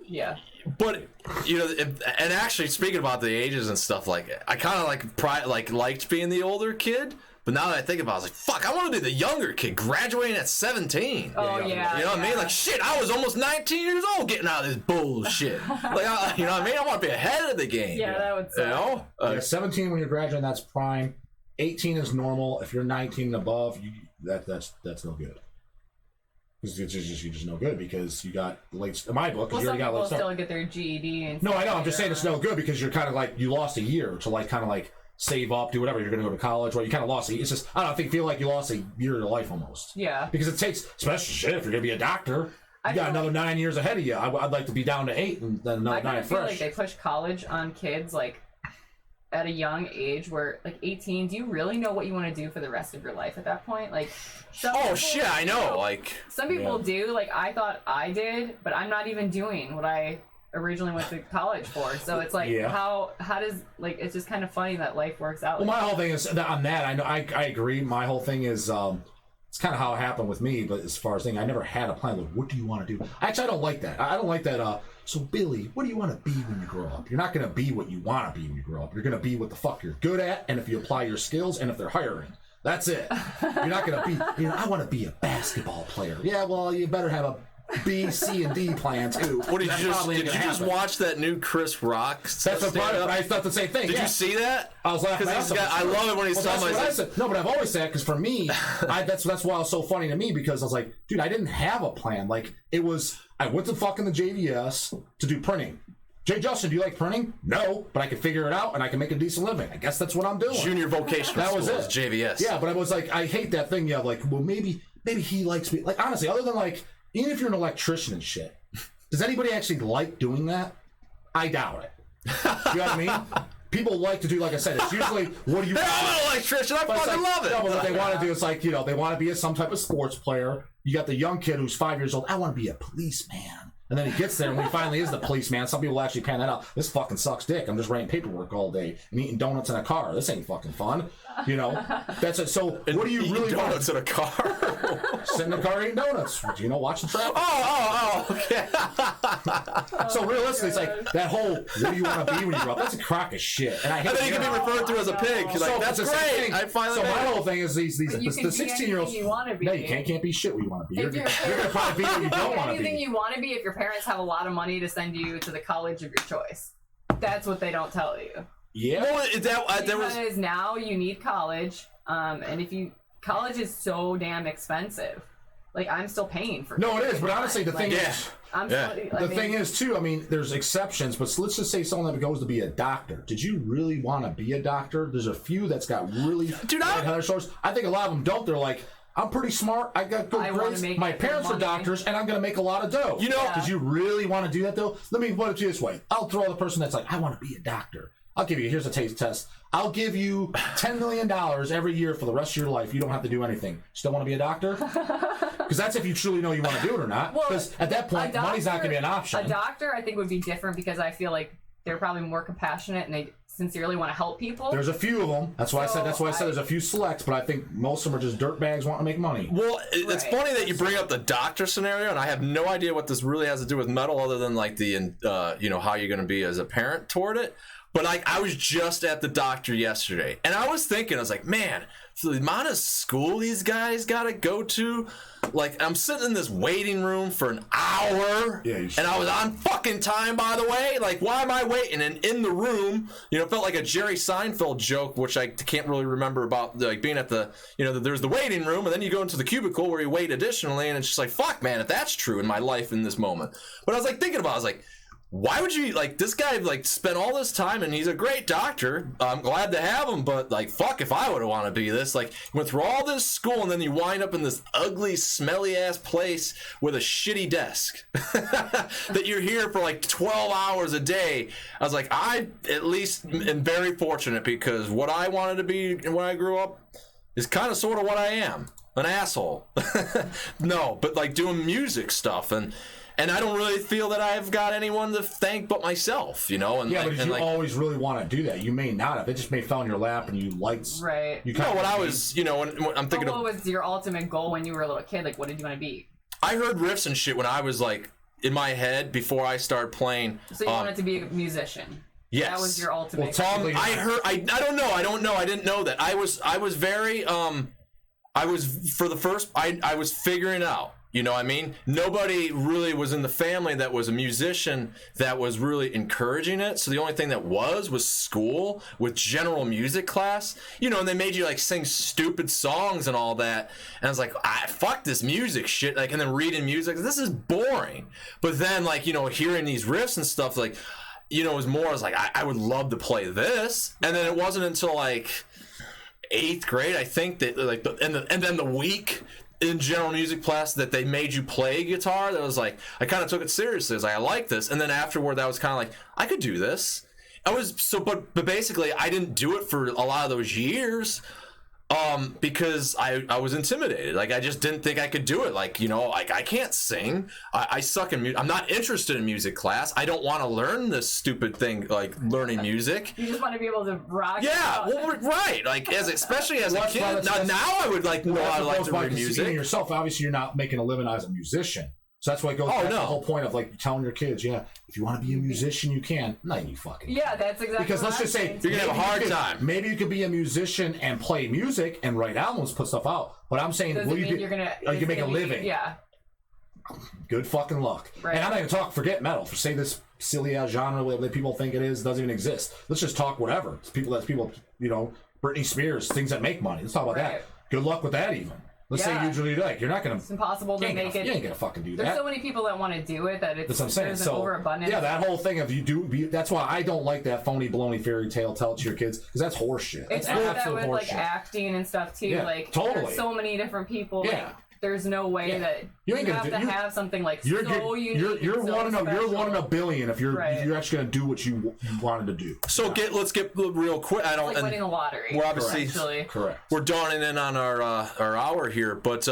Yeah, but and actually speaking about the ages and stuff, like I kind of liked being the older kid, but now that I think about it, I was like, fuck, I want to be the younger kid, graduating at 17. Oh yeah, you know what I mean? Like, shit, I was almost 19 years old getting out of this bullshit. Like, you know what I mean? I want to be ahead of the game. Yeah, that would suck. You know, 17 when you're graduating, that's prime. 18 is normal. If you're 19 and above, that's no good. It's just no good because you got late. In my book, well, you already got late start. Still get their GED and. No, I know. I'm just saying it's no good because you're kind of like you lost a year to like kind of like save up, do whatever. You're going to go to college, well, you kind of lost. It's just I don't feel like you lost a year of your life almost. Yeah. Because it takes, especially shit if you're going to be a doctor. You got another 9 years ahead of you. I'd like to be down to 8 and then another 9 fresh. I feel like they push college on kids like at a young age where like 18, do you really know what you want to do for the rest of your life at that point? Like shit, I know. Like some people do. Like I thought I did, but I'm not even doing what I originally went to college for. So it's like how does like it's just kind of funny that life works out. Well, my whole thing is that on that I know I agree. My whole thing is it's kind of how it happened with me, but as far as I never had a plan. Like, what do you want to do? Actually, I don't like that. I don't like that. So, Billy, what do you want to be when you grow up? You're not going to be what you want to be when you grow up. You're going to be what the fuck you're good at, and if you apply your skills, and if they're hiring. That's it. You're not going to be, I want to be a basketball player. Yeah, well, you better have a B, C, and D plan, too. What did you just watch that new Chris Rock? That's the part. I thought the same thing. Did you see that? I was laughing. I love it when he's telling me. No, but I've always said, because for me, that's why it was so funny to me, because I was like, dude, I didn't have a plan. Like, it was, I went to fucking the JVS to do printing. Jay Justin, do you like printing? No, but I can figure it out and I can make a decent living. I guess that's what I'm doing. Junior vocational that was school it. JVS. Yeah, but I was like, I hate that thing. Yeah, like, well, maybe he likes me. Like, honestly, other than like, even if you're an electrician and shit, does anybody actually like doing that? I doubt it. You know what I mean? People like to do, like I said, it's usually, what do you want? I'm an electrician. I fucking love it. No, but what they want to do is like, they want to be some type of sports player. You got the young kid who's 5 years old. I want to be a policeman. And then he gets there, and when he finally is the policeman, some people actually pan that out. This fucking sucks dick. I'm just writing paperwork all day and eating donuts in a car. This ain't fucking fun. That's it. So what do you really want? Donuts in a car? Sit in the car eating donuts. Watch the traffic. Oh, okay. So realistically, it's like that whole, what do you want to be when you grow up? That's a crock of shit. And I hate then you can be referred to as a pig. Like, that's great. I finally my whole thing is the 16-year-olds. You want to be. No, you can't be shit what you want to be. You're going to probably be what you don't want to be. Anything you want to be if your parents have a lot of money to send you to the college of your choice. That's what they don't tell you. Yeah. Because now you need college, and college is so damn expensive. Like, I'm still paying for it. No, it is, but honestly, the thing is... The thing is, too, I mean, there's exceptions, but let's just say someone that goes to be a doctor. Did you really want to be a doctor? There's a few that's got really... other sources. I think a lot of them don't. They're like, I'm pretty smart. I got good grades. My parents are doctors, and I'm going to make a lot of dough. Did you really want to do that, though? Let me put it to you this way. I'll throw the person that's like, I want to be a doctor. I'll give you, here's a taste test. I'll give you $10 million every year for the rest of your life. You don't have to do anything. Still want to be a doctor? Because that's if you truly know you want to do it or not. Because at that point, money's not going to be an option. A doctor, I think, would be different because I feel like they're probably more compassionate and they sincerely want to help people. There's a few of them. That's why I said there's a few selects, but I think most of them are just dirtbags wanting to make money. Well, it's funny that you bring up the doctor scenario, and I have no idea what this really has to do with metal, other than like the how you're going to be as a parent toward it. But I was just at the doctor yesterday, and I was thinking, I was like, man, for the amount of school these guys got to go to, like, I'm sitting in this waiting room for an hour, and I was on fucking time, by the way. Like, why am I waiting? And in the room, it felt like a Jerry Seinfeld joke, which I can't really remember about, like, being at the, there's the waiting room, and then you go into the cubicle where you wait additionally, and it's just like, fuck, man, if that's true in my life in this moment. But I was, like, thinking about it, I was like, why would you, like, this guy, like, spent all this time, and he's a great doctor. I'm glad to have him, but, like, fuck if I would have wanted to be this. Like, you went through all this school, and then you wind up in this ugly, smelly-ass place with a shitty desk that you're here for, like, 12 hours a day. I was like, I, at least, am very fortunate, because what I wanted to be when I grew up is kind of sort of what I am. An asshole. No, but, like, doing music stuff, and I don't really feel that I've got anyone to thank but myself, And, yeah, but you always really want to do that. You may not have. It just may fell in your lap and you liked... Right. You when I was, when I'm thinking what was your ultimate goal when you were a little kid? Like, what did you want to be? I heard riffs and shit when I was, like, in my head before I started playing. So you wanted to be a musician? Yes. That was your ultimate goal. I don't know. I didn't know that. I was very, I was figuring out. You know what I mean? Nobody really was in the family that was a musician that was really encouraging it. So the only thing that was school with general music class, and they made you like sing stupid songs and all that. And I was like, fuck this music shit. Like, and then reading music, this is boring. But then like, hearing these riffs and stuff, like, it was more, I was like, I would love to play this. And then it wasn't until like 8th grade, I think, that like, and then the week in general music class that they made you play guitar, that was like, I kind of took it seriously. I was like, I like this. And then afterward, that was kind of like, I could do this. But basically I didn't do it for a lot of those years, because I was intimidated. Like, I just didn't think I could do it. Like, like, I can't sing. I suck in music. I'm not interested in music class. I don't want to learn this stupid thing, like learning music. You just want to be able to rock. Yeah, well, right. Like, especially as a kid. Now I would like know how to like to read music. Yourself, obviously, you're not making a living as a musician. So that's why it goes back to the whole point of like telling your kids, if you want to be a musician, you can. No, you fucking can't. That's exactly. Because let's just say you're gonna have a hard time. Maybe you could be a musician and play music and write albums, put stuff out. But I'm saying, will you can make a living? Yeah. Good fucking luck. Right. And I'm not even forget metal. For say this silly ass genre that people think it is doesn't even exist. Let's just talk whatever. It's people, Britney Spears, things that make money. Let's talk about that. Good luck with that even. Let's say usually you're not gonna. It's impossible to make it. You ain't gonna fucking do that. There's so many people that want to do it that that's what I'm saying. There's an overabundance. Yeah, that whole thing of you do. That's why I don't like that phony baloney fairy tale. Tell it to your kids because that's horseshit. It's that with like acting and stuff too. Yeah, like totally. There's so many different people. Yeah. Like, there's no way that you have to have something like you're unique. You're one in a billion if you're actually gonna do what you wanted to do. So let's get real quick. I don't. It's like winning the lottery. We're obviously correct. We're dawning in on our hour here, but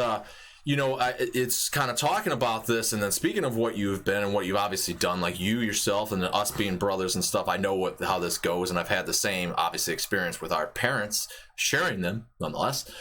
it's kind of talking about this, and then speaking of what you've been and what you've obviously done, like you yourself and us being brothers and stuff. I know how this goes, and I've had the same obviously experience with our parents, sharing them nonetheless.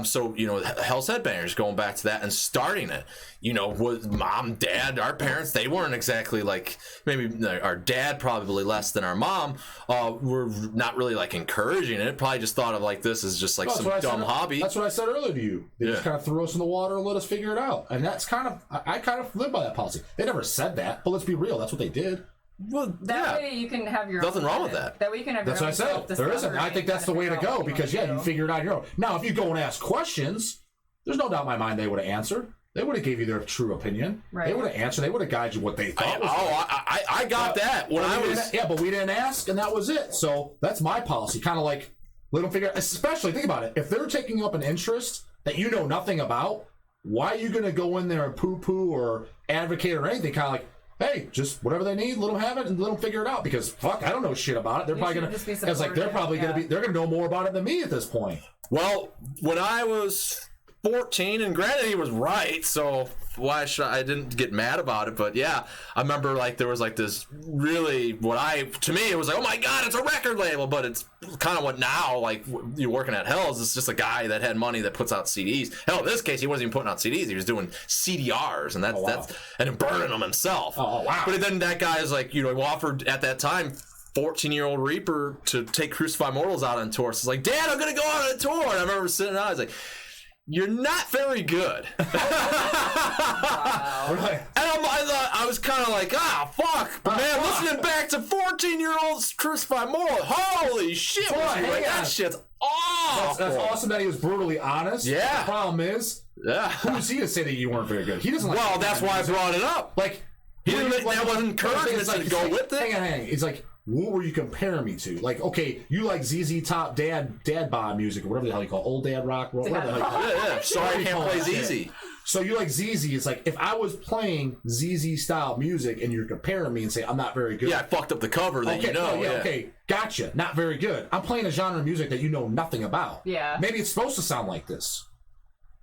So, Hell's Headbangers, going back to that and starting it, with mom, dad, our parents, they weren't exactly like, maybe our dad probably less than our mom, were not really like encouraging it. Probably just thought of like this as just like some dumb hobby. That's what I said earlier to you. They just kind of threw us in the water and let us figure it out. And that's I kind of live by that policy. They never said that, but let's be real. That's what they did. Well, that way you can have your nothing wrong with that. That way you can have your own. That's what I said. There isn't. I think that's the way to go because you figure it out on your own. Now, if you go and ask questions, there's no doubt in my mind they would have answered. They would have gave you their true opinion. Right. They would have answered. They would have guided you what they thought. I got that when I was. But we didn't ask, and that was it. So that's my policy. Kind of like let them figure out. Especially think about it. If they're taking up an interest that you know nothing about, why are you going to go in there and poo-poo or advocate or anything? Kind of like. hey, just whatever they need, let them have it and let them figure it out. Because fuck, I don't know shit about it. They're probably gonna. It's like they're probably they're gonna know more about it than me at this point. Well, when I was 14, and granted he was right, so why should I didn't get mad about it, but yeah, I remember like there was like this really to me it was like, oh my god, it's a record label, but it's kind of what now, like you're working at Hell's, it's just a guy that had money that puts out CDs. Hell, in this case, he wasn't even putting out CDs, he was doing CDRs, and that's and then burning them himself. Oh wow! But then that guy is like, he offered at that time 14-year-old Reaper to take Crucified Mortals out on tour. So it's like, Dad, I'm gonna go out on a tour. And I remember sitting down, I was like, you're not very good. Wow. And I was kind of like, fuck. But man, listening back to 14-year-olds Crucified Mortals, holy shit. That shit's awful. That's awesome that he was brutally honest. Yeah. The problem is, who's he to say that you weren't very good? He doesn't like Well, that's why I brought it up. Like, that wasn't encouragement to go with it. Hang on. It's like, what were you comparing me to? Like, okay, you like ZZ Top dad bod music or whatever the hell you call it, old dad rock, whatever the hell you call it. Yeah. Sorry, I can't play ZZ. So you like ZZ? It's like if I was playing ZZ style music and you're comparing me and say I'm not very good. Yeah, I fucked up the cover that Okay, gotcha. Not very good. I'm playing a genre of music that you know nothing about. Yeah. Maybe it's supposed to sound like this.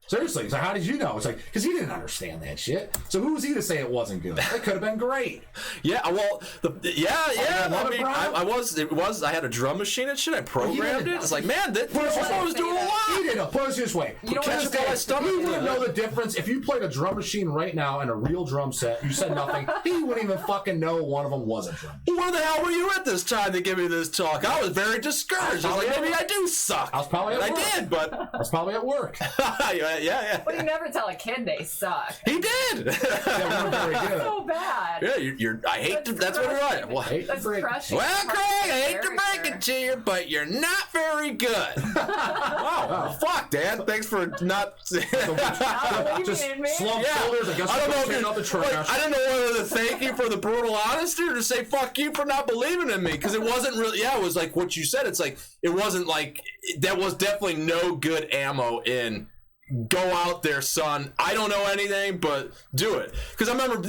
Seriously, it's like, how did you know? It's like, because he didn't understand that shit. So who was he to say it wasn't good? It could have been great. Yeah, well, I had a drum machine and shit. I programmed it. It's like, man, I was doing a lot. He didn't. Put it this way. He wouldn't know the difference. If you played a drum machine right now and a real drum set, you said nothing, he wouldn't even fucking know one of them was a drum machine. Where the hell were you at this time to give me this talk? I was very discouraged. I was like, maybe I do suck. I was probably at work. I did, but I was probably at work. Yeah. But you never tell a kid they suck. He did. We're very good. So bad. Yeah, I hate to. That's what you're right. Well, Crushing. Well, Craig, I hate to break it to you, but you're not very good. Wow. Fuck, Dad. Thanks for not. Just slump shoulders. I guess I don't know whether to thank you for the brutal honesty or to say fuck you for not believing in me, because it wasn't really. Yeah, it was like what you said. It's like it wasn't like there was definitely no good ammo in. Go out there, son. I don't know anything, but do it. Because I remember,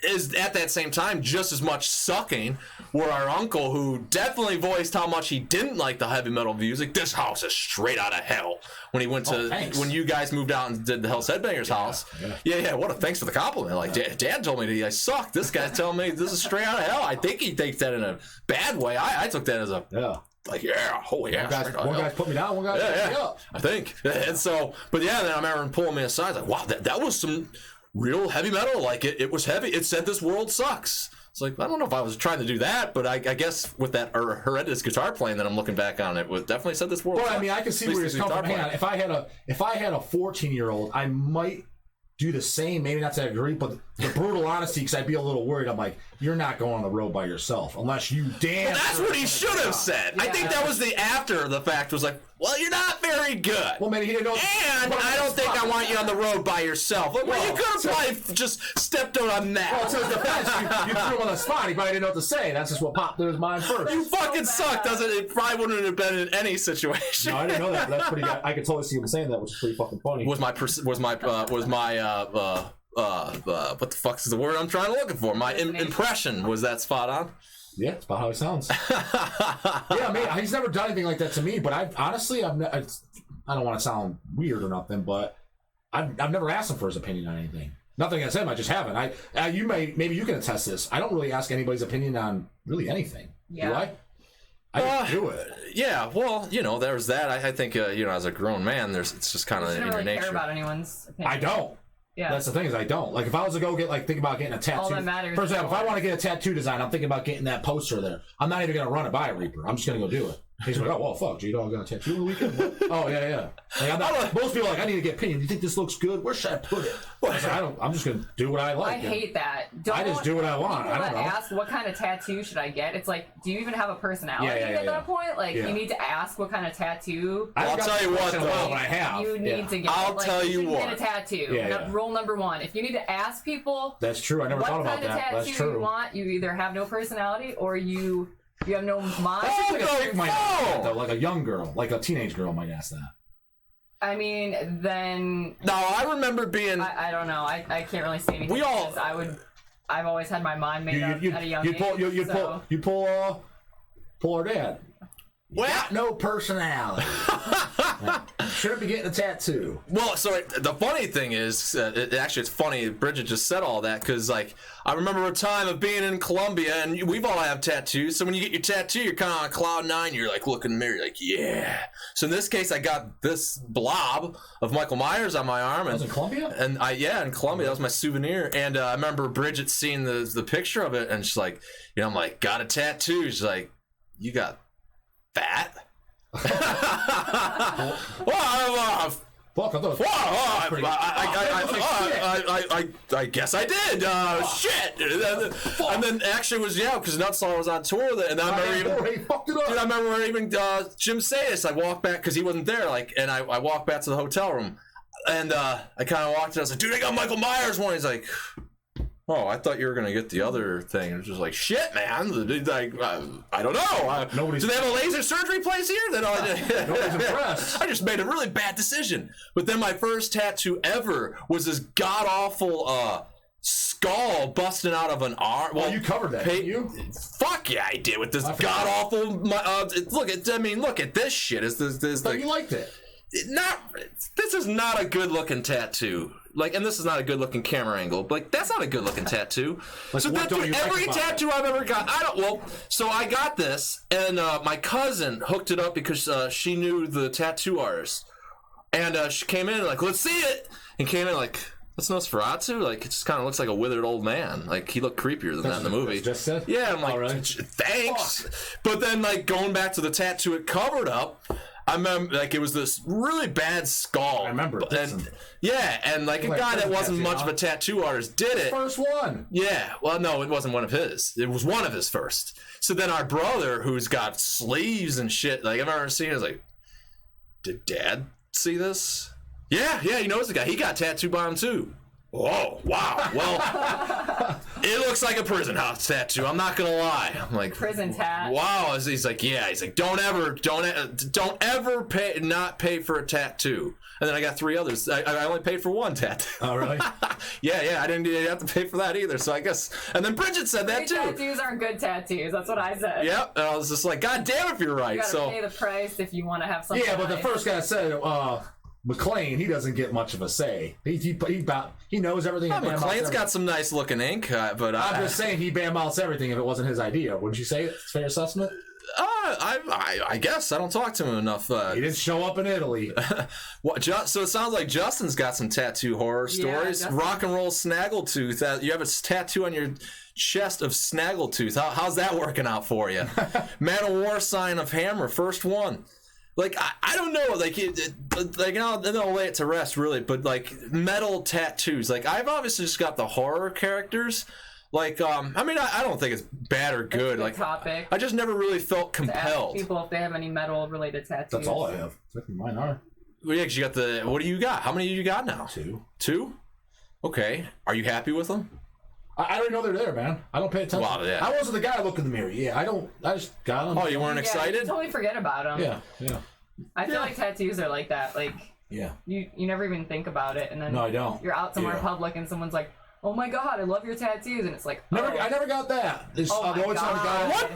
is at that same time, just as much sucking were our uncle, who definitely voiced how much he didn't like the heavy metal music. This house is straight out of hell. When he went to, when you guys moved out and did the Hell's Headbangers house. Yeah. Thanks for the compliment. Like, Dad told me that I suck. This guy's telling me this is straight out of hell. I think he takes that in a bad way. I took that as a. Yeah. Like, one guy's put me down, one guy's put me up. I think. And so, but yeah, then I remember him pulling me aside, like, wow, that was some real heavy metal. Like, it was heavy. It said this world sucks. It's like, I don't know if I was trying to do that, but I guess with that horrendous guitar playing that I'm looking back on, it was definitely said this world sucks. Well, I mean, I can see where he's coming from. Hang on, if I had a 14-year-old, I might do the same, maybe not to that degree, but the brutal honesty, because I'd be a little worried. I'm like, you're not going on the road by yourself unless you damn. Well, that's what he should have said. Yeah. I think that was the after the fact was like, well, you're not very good. Well, maybe he didn't know. And I don't think I want you on the road by yourself. Well, you could have probably just stepped on that. Well, to his defense, you threw him on the spot. He probably didn't know what to say. That's just what popped in his mind first. You fucking suck, doesn't it? It probably wouldn't have been in any situation. No, I didn't know that. But that's pretty. I could totally see him saying that, which is pretty fucking funny. Was my what the fuck is the word I'm trying to look for? My impression, was that spot on? Yeah, it's about how he sounds. Yeah, man, he's never done anything like that to me. But I don't want to sound weird or nothing, but I've never asked him for his opinion on anything. Nothing against him, I just haven't. Maybe you can attest this. I don't really ask anybody's opinion on really anything. Yeah. Do I? I just do it. Yeah, well, there's that. I think, as a grown man, it's just kind of in your nature. Care about anyone's opinion. I don't. Yeah. That's the thing is I don't. Like if I was to go think about getting a tattoo. All that matters. For example, if I want to get a tattoo design, I'm thinking about getting that poster there. I'm not even going to run it by a Reaper. I'm just going to go do it. He's like, oh, well, fuck, G-Dog got a tattoo on the weekend? What? Oh, yeah. Like, most people are like, I need to get opinion. Do you think this looks good? Where should I put it? I'm just going to do what I like. I hate that. I just do what I want. I don't know. Ask what kind of tattoo should I get? It's like, do you even have a personality at that point? Like, you need to ask what kind of tattoo. I'll tell you what, though. I have. You need to get. I'll tell you what. Get a tattoo. Rule number one: if you need to ask people, that's true. I never thought about that. What kind of tattoo you want? You either have no personality or you have no mind. Like a young girl, like a teenage girl might ask that. I mean, then. No, I remember being. I don't know. I can't really say anything. I would. I've always had my mind made up at a young age. You pull our dad. Well, Got no personality. Shouldn't be getting a tattoo. Well, so the funny thing is, actually, it's funny. Bridget just said all that because, like, I remember a time of being in Colombia, and we've all have tattoos. So when you get your tattoo, you're kind of on cloud nine. You're like looking in the mirror, you're like, yeah. So in this case, I got this blob of Michael Myers on my arm. That was in Colombia? And in Colombia, that was my souvenir. And I remember Bridget seeing the picture of it, and she's like, I'm like, got a tattoo. She's like, you got fat? I guess I did. Shit. And then actually was because Nutsaw was on tour, and I remember even Jim Sayus. I walked back because he wasn't there, and I walked back to the hotel room, and I kind of walked in. I was like, dude, I got Michael Myers one. He's like, oh, I thought you were gonna get the other thing. It was just like, shit, man. Like, I don't know. Do they have a laser surgery place here? Nobody's impressed. I just made a really bad decision. But then my first tattoo ever was this god awful skull busting out of an arm. Well, you covered that, didn't you? Fuck yeah, I did with this god awful. Look at this shit. You liked it. This is not a good looking tattoo. And this is not a good looking camera angle. That's not a good looking tattoo. So every tattoo I've ever got, so I got this, and my cousin hooked it up because she knew the tattoo artist, and she came in like, let's see it, and came in like, that's Nosferatu. It just kind of looks like a withered old man. He looked creepier than that in the movie. Just said? Yeah, I'm like, right. Thanks. Fuck. But then going back to the tattoo it covered up. I remember, it was this really bad skull. I remember. And a guy that wasn't much of a tattoo artist did it. First one. Yeah. Well, no, it wasn't one of his. It was one of his first. So then our brother, who's got sleeves and shit, I've never seen it, is like, did Dad see this? Yeah, he knows the guy. He got tattooed by him too. Oh, wow. Well, it looks like a prison house tattoo. I'm not gonna lie. I'm like, prison tat. Wow. He's like, yeah. He's like, don't ever pay for a tattoo. And then I got 3 others. I only paid for 1 tattoo. Oh, really? Yeah. I didn't have to pay for that either. So I guess. And then Bridget said that too. Tattoos aren't good tattoos. That's what I said. Yep. And I was just like, God damn if you're right. You gotta pay the price if you want to have something. Yeah, but the first guy said, McLean, he doesn't get much of a say. He knows everything. Yeah, McLean's got some nice looking ink, but I'm just saying he bad-mouths everything if it wasn't his idea. Wouldn't you say it's fair assessment? I guess I don't talk to him enough. He didn't show up in Italy. So it sounds like Justin's got some tattoo horror stories. Justin. Rock and roll snaggletooth. You have a tattoo on your chest of snaggletooth. How's that working out for you? Man of War sign of hammer, first one. I don't know, I'll lay it to rest, really, but, metal tattoos. I've obviously just got the horror characters. I don't think it's bad or good. Topic. I just never really felt compelled. To ask people if they have any metal-related tattoos. That's all I have. Mine are. Well, yeah, 'cause you got what do you got? How many do you got now? 2. 2? Okay. Are you happy with them? I don't know they're there, man. I don't pay attention. Well, yeah. I wasn't the guy who looked in the mirror. Yeah, I just got them. Oh, you weren't excited? You totally forget about them. Yeah. I feel like tattoos are like that. Yeah. You never even think about it, and then No, I don't. You're out somewhere in public, and someo's like, "Oh my god, I love your tattoos," and it's like, I never got that. Oh my god. What?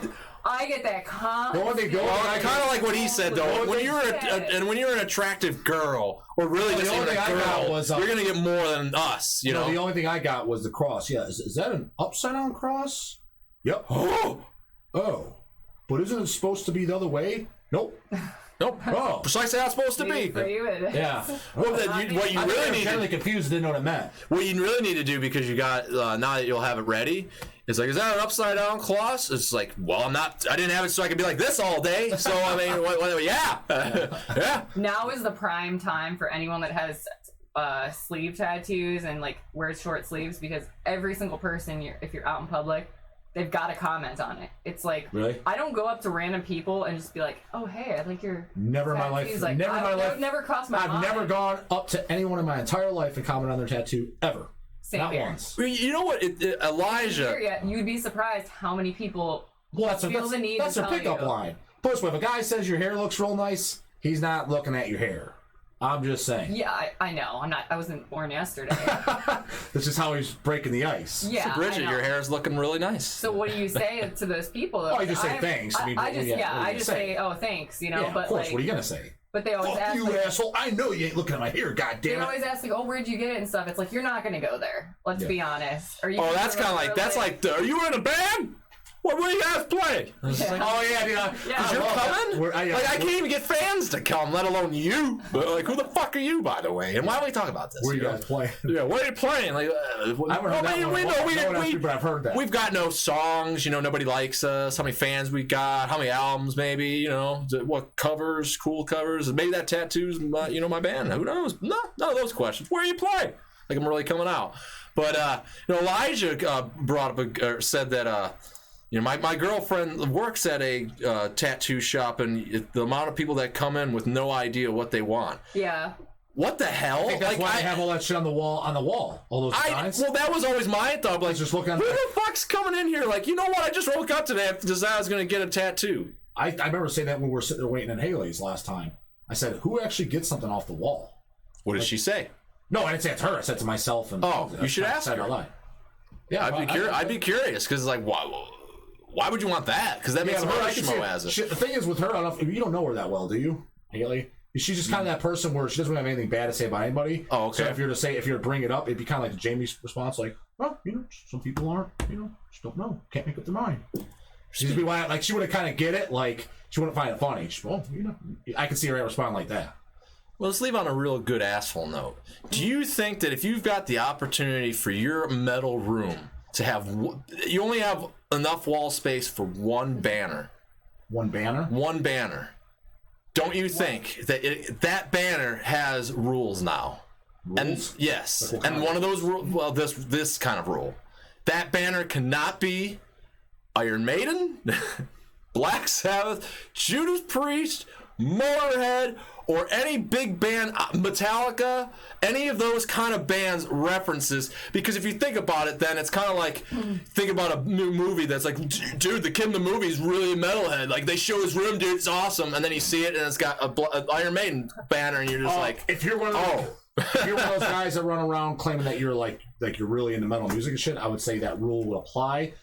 I get that constantly. I kind of like what he said though. When you're an attractive girl, or really just even a girl, you're gonna get more than us. You know. The only thing I got was the cross. Yeah, is that an upside down cross? Yep. Oh, but isn't it supposed to be the other way? Nope. Oh, precisely how it's supposed to be. For you it is. Yeah. Well, what you really need to confused, didn't know what it meant. What you really need to do, because you got now that you'll have it ready, is is that an upside down cross? It's like, well, I didn't have it so I could be like this all day. So I mean, yeah, yeah. Now is the prime time for anyone that has sleeve tattoos and wears short sleeves, because every single person, if you're out in public, they've got to comment on it. It's like, really? I don't go up to random people and just be like, "Oh, hey, I like your Never in my life. That would never cross my mind. I've never gone up to anyone in my entire life and commented on their tattoo ever. Not here. once. You know what, Elijah? You'd be surprised how many people feel the need that's to a tell pickup you. line. Plus, if a guy says your hair looks real nice, he's not looking at your hair. I'm just saying. Yeah, I know. I wasn't born yesterday. This is how he's breaking the ice. Yeah, So Bridget, your hair is looking really nice. So what do you say to those people? Though? Oh, you just say thanks. I just say, oh, thanks. You know, Yeah, but of course. like, What are you gonna say? But they always Fuck ask, you, like, asshole! I know you ain't looking at my hair. Goddamn they it! always ask, like, oh, where'd you get it and stuff. It's like you're not gonna go there. Let's be honest. Are you? Oh, that's kind of like are you in a band? What do you guys play? Yeah. Oh yeah, yeah. You're coming? I I can't even get fans to come, let alone you. But like, who the fuck are you, by the way? And why do we talk about this? Where you guys playing? Yeah, what are you playing? Like, I haven't heard that one. But I've heard that. We've got no songs. Nobody likes us. How many fans we got? How many albums? Maybe. What covers? Cool covers? Maybe that tattoo's my band. Who knows? No, none of those questions. Where you play? Like I'm really coming out. But Elijah brought up said that. My girlfriend works at a tattoo shop, and the amount of people that come in with no idea what they want. Yeah. What the hell? I think that's why they have all that shit on the wall. All those signs. Well, that was always my thought. Like, just look on who the fuck's coming in here? Like, you know what? I just woke up today after I was going to get a tattoo. I remember saying that when we were sitting there waiting in Haley's last time. I said, "Who actually gets something off the wall?" What did she say? No, I didn't say it to her. I said it to myself. And you should ask her. Yeah, I'd be curious because like why would you want that? Because that makes her schmo as it. The thing is with her, I don't know, you don't know her that well, do you, Haley? She's just kind of that person where she doesn't have anything bad to say about anybody. Oh, okay. So if you're to bring it up, it'd be kind of like Jamie's response, like, well, some people aren't, just don't know, can't make up their mind. She'd be like, she wouldn't kind of get it, like she wouldn't find it funny. I can see her respond like that. Well, let's leave on a real good asshole note. Do you think that if you've got the opportunity for your metal room to have, you only have enough wall space for one banner? One banner? One banner. Don't you think that that banner has rules now? Rules? And yes, and one of those rules, well, this kind of rule. That banner cannot be Iron Maiden, Black Sabbath, Judas Priest, Motorhead, or any big band, Metallica, any of those kind of bands references. Because if you think about it, then it's kind of like, think about a new movie that's like, dude, the kid in the movie is really a metalhead. Like, they show his room, dude, it's awesome. And then you see it, and it's got a Iron Maiden banner, and you're just like, if you're one of those, if you're one of those guys that run around claiming that you're like you're really into metal music and shit, I would say that rule would apply.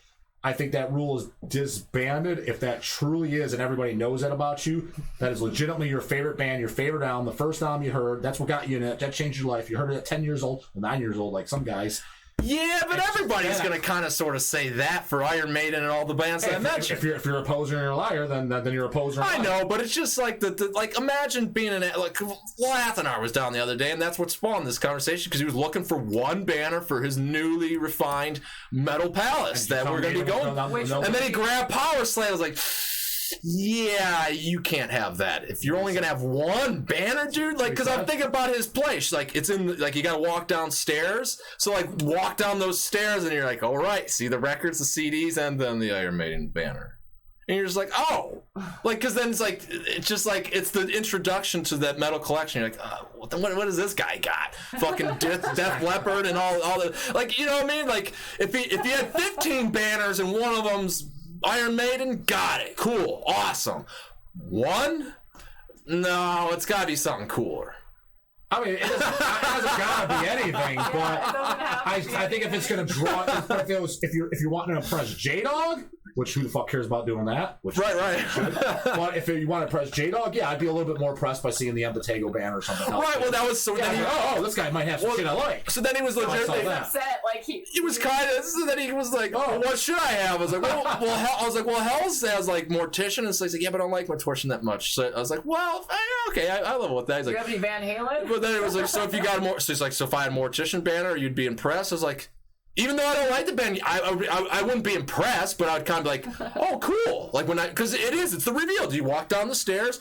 I think that rule is disbanded if that truly is, and everybody knows that about you. That is legitimately your favorite band, your favorite album, the first album you heard. That's what got you in it. That changed your life. You heard it at 10 years old, well, 9 years old, like some guys. Yeah, but everybody's going to kind of sort of say that for Iron Maiden and all the bands that I mentioned. If you're a poser and you're a liar, then you're a poser. I know, but it's just like like imagine being like Lathanar was down the other day, and that's what spawned this conversation because he was looking for one banner for his newly refined metal palace that we're going to be going. And then he grabbed Power Slam. I was like, yeah, you can't have that. If you're only gonna have one banner, dude, like, because I'm thinking about his place. Like, it's in, like, you gotta walk downstairs. So, like, walk down those stairs, and you're like, all right, see the records, the CDs, and then the Iron Maiden banner. And you're just like, oh, like, because then it's just like it's the introduction to that metal collection. You're like, what does this guy got? Fucking Def Leppard and all the, like, you know what I mean? Like, if he had 15 banners and one of them's Iron Maiden, got it. Cool. Awesome. One? No, it's got to be something cooler. I mean, it hasn't got to be anything, but I think if it's going to draw, if you're wanting to impress J-Dog, which who the fuck cares about doing that? Which right. But if you want to impress J-Dog, yeah, I'd be a little bit more impressed by seeing the Empatego banner or something else. Right, well, that was so. Yeah, then this guy might have some shit I like. So then he was legitimately upset, like he was kind of. So then he was like, "Oh, what should I have?" I was like, "Well, Hell's has like Mortician," and so he's like, "Yeah, but I don't like Mortician that much." So I was like, "Well, okay, I love with that." He's do like, you have any Van Halen? But then it was like, "So if you got a more," so he's like, "So if I had a Mortician banner, you'd be impressed." I was like, even though I don't like the band, I wouldn't be impressed, but I'd kind of be like, oh, cool. Like because it's the reveal. You walk down the stairs,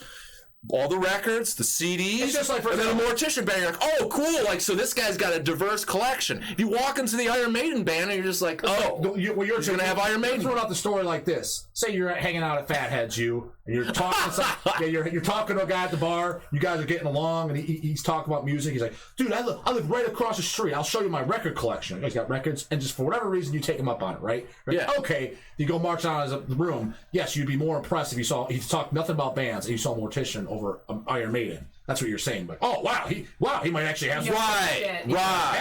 all the records, the CDs, it's just like, and then a Mortician band. You're like, oh, cool. Like, so this guy's got a diverse collection. If you walk into the Iron Maiden band, and you're just like, oh, you're going to have Iron Maiden. Throwing out the story like this. Say you're hanging out at Fatheads, and you're talking you're talking to a guy at the bar. You guys are getting along, and he's talking about music. He's like, dude, I live right across the street. I'll show you my record collection. You guys got records, and just for whatever reason, you take him up on it, right? Yeah. Okay. You go march on the room. Yes, you'd be more impressed if he talked nothing about bands and you saw Mortician over Iron Maiden. That's what you're saying. But he might actually have some Right.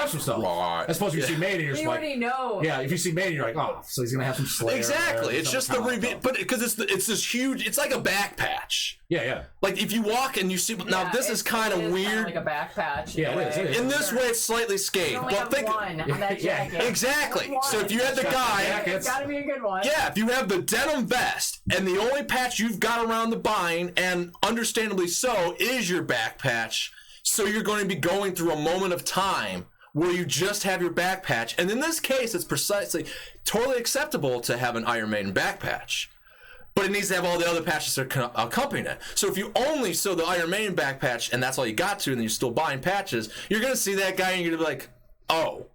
some stuff. Right. I suppose you see Maiden, you're just You like, already know. yeah. If you see Maiden, you're like, oh, so he's gonna have some Slayer. Exactly. It's just the reveal, but because it's this huge. It's like a back patch. Yeah. Like if you walk and you see. Now this is kind of weird. Like a back patch. Yeah, it is. In this way, it's slightly scathed. You only But have think one on that jacket. exactly. One. So if you had the guy, It's gotta be a good one. yeah, if you have the denim vest and the only patch you've got around the bind, and understandably so, is your back patch. So you're going to be going through a moment of time where you just have your back patch. And in this case, it's precisely totally acceptable to have an Iron Maiden back patch. But it needs to have all the other patches that accompany it. So if you only sew the Iron Maiden back patch and that's all you got to, and you're still buying patches, you're going to see that guy and you're going to be like, oh.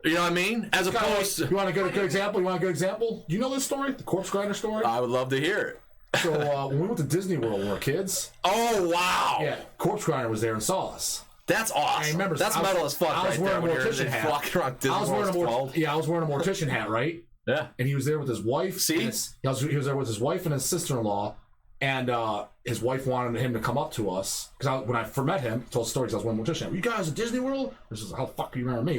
You know what I mean? As opposed to... You want a good example? Do you know this story? The Corpse Grinder story? I would love to hear it. So when we went to Disney World when we were kids. Oh, wow. Yeah, Corpse Grinder was there and saw us. That's awesome. I remember, that's metal as fuck. I was wearing a mortician hat. I was wearing a mortician hat, right? Yeah. And he was there with his wife. See? He was there with his wife and his sister-in-law, and his wife wanted him to come up to us because when I first met him, he told stories. I was wearing a mortician hat. You guys at Disney World? This is how the fuck do you remember me?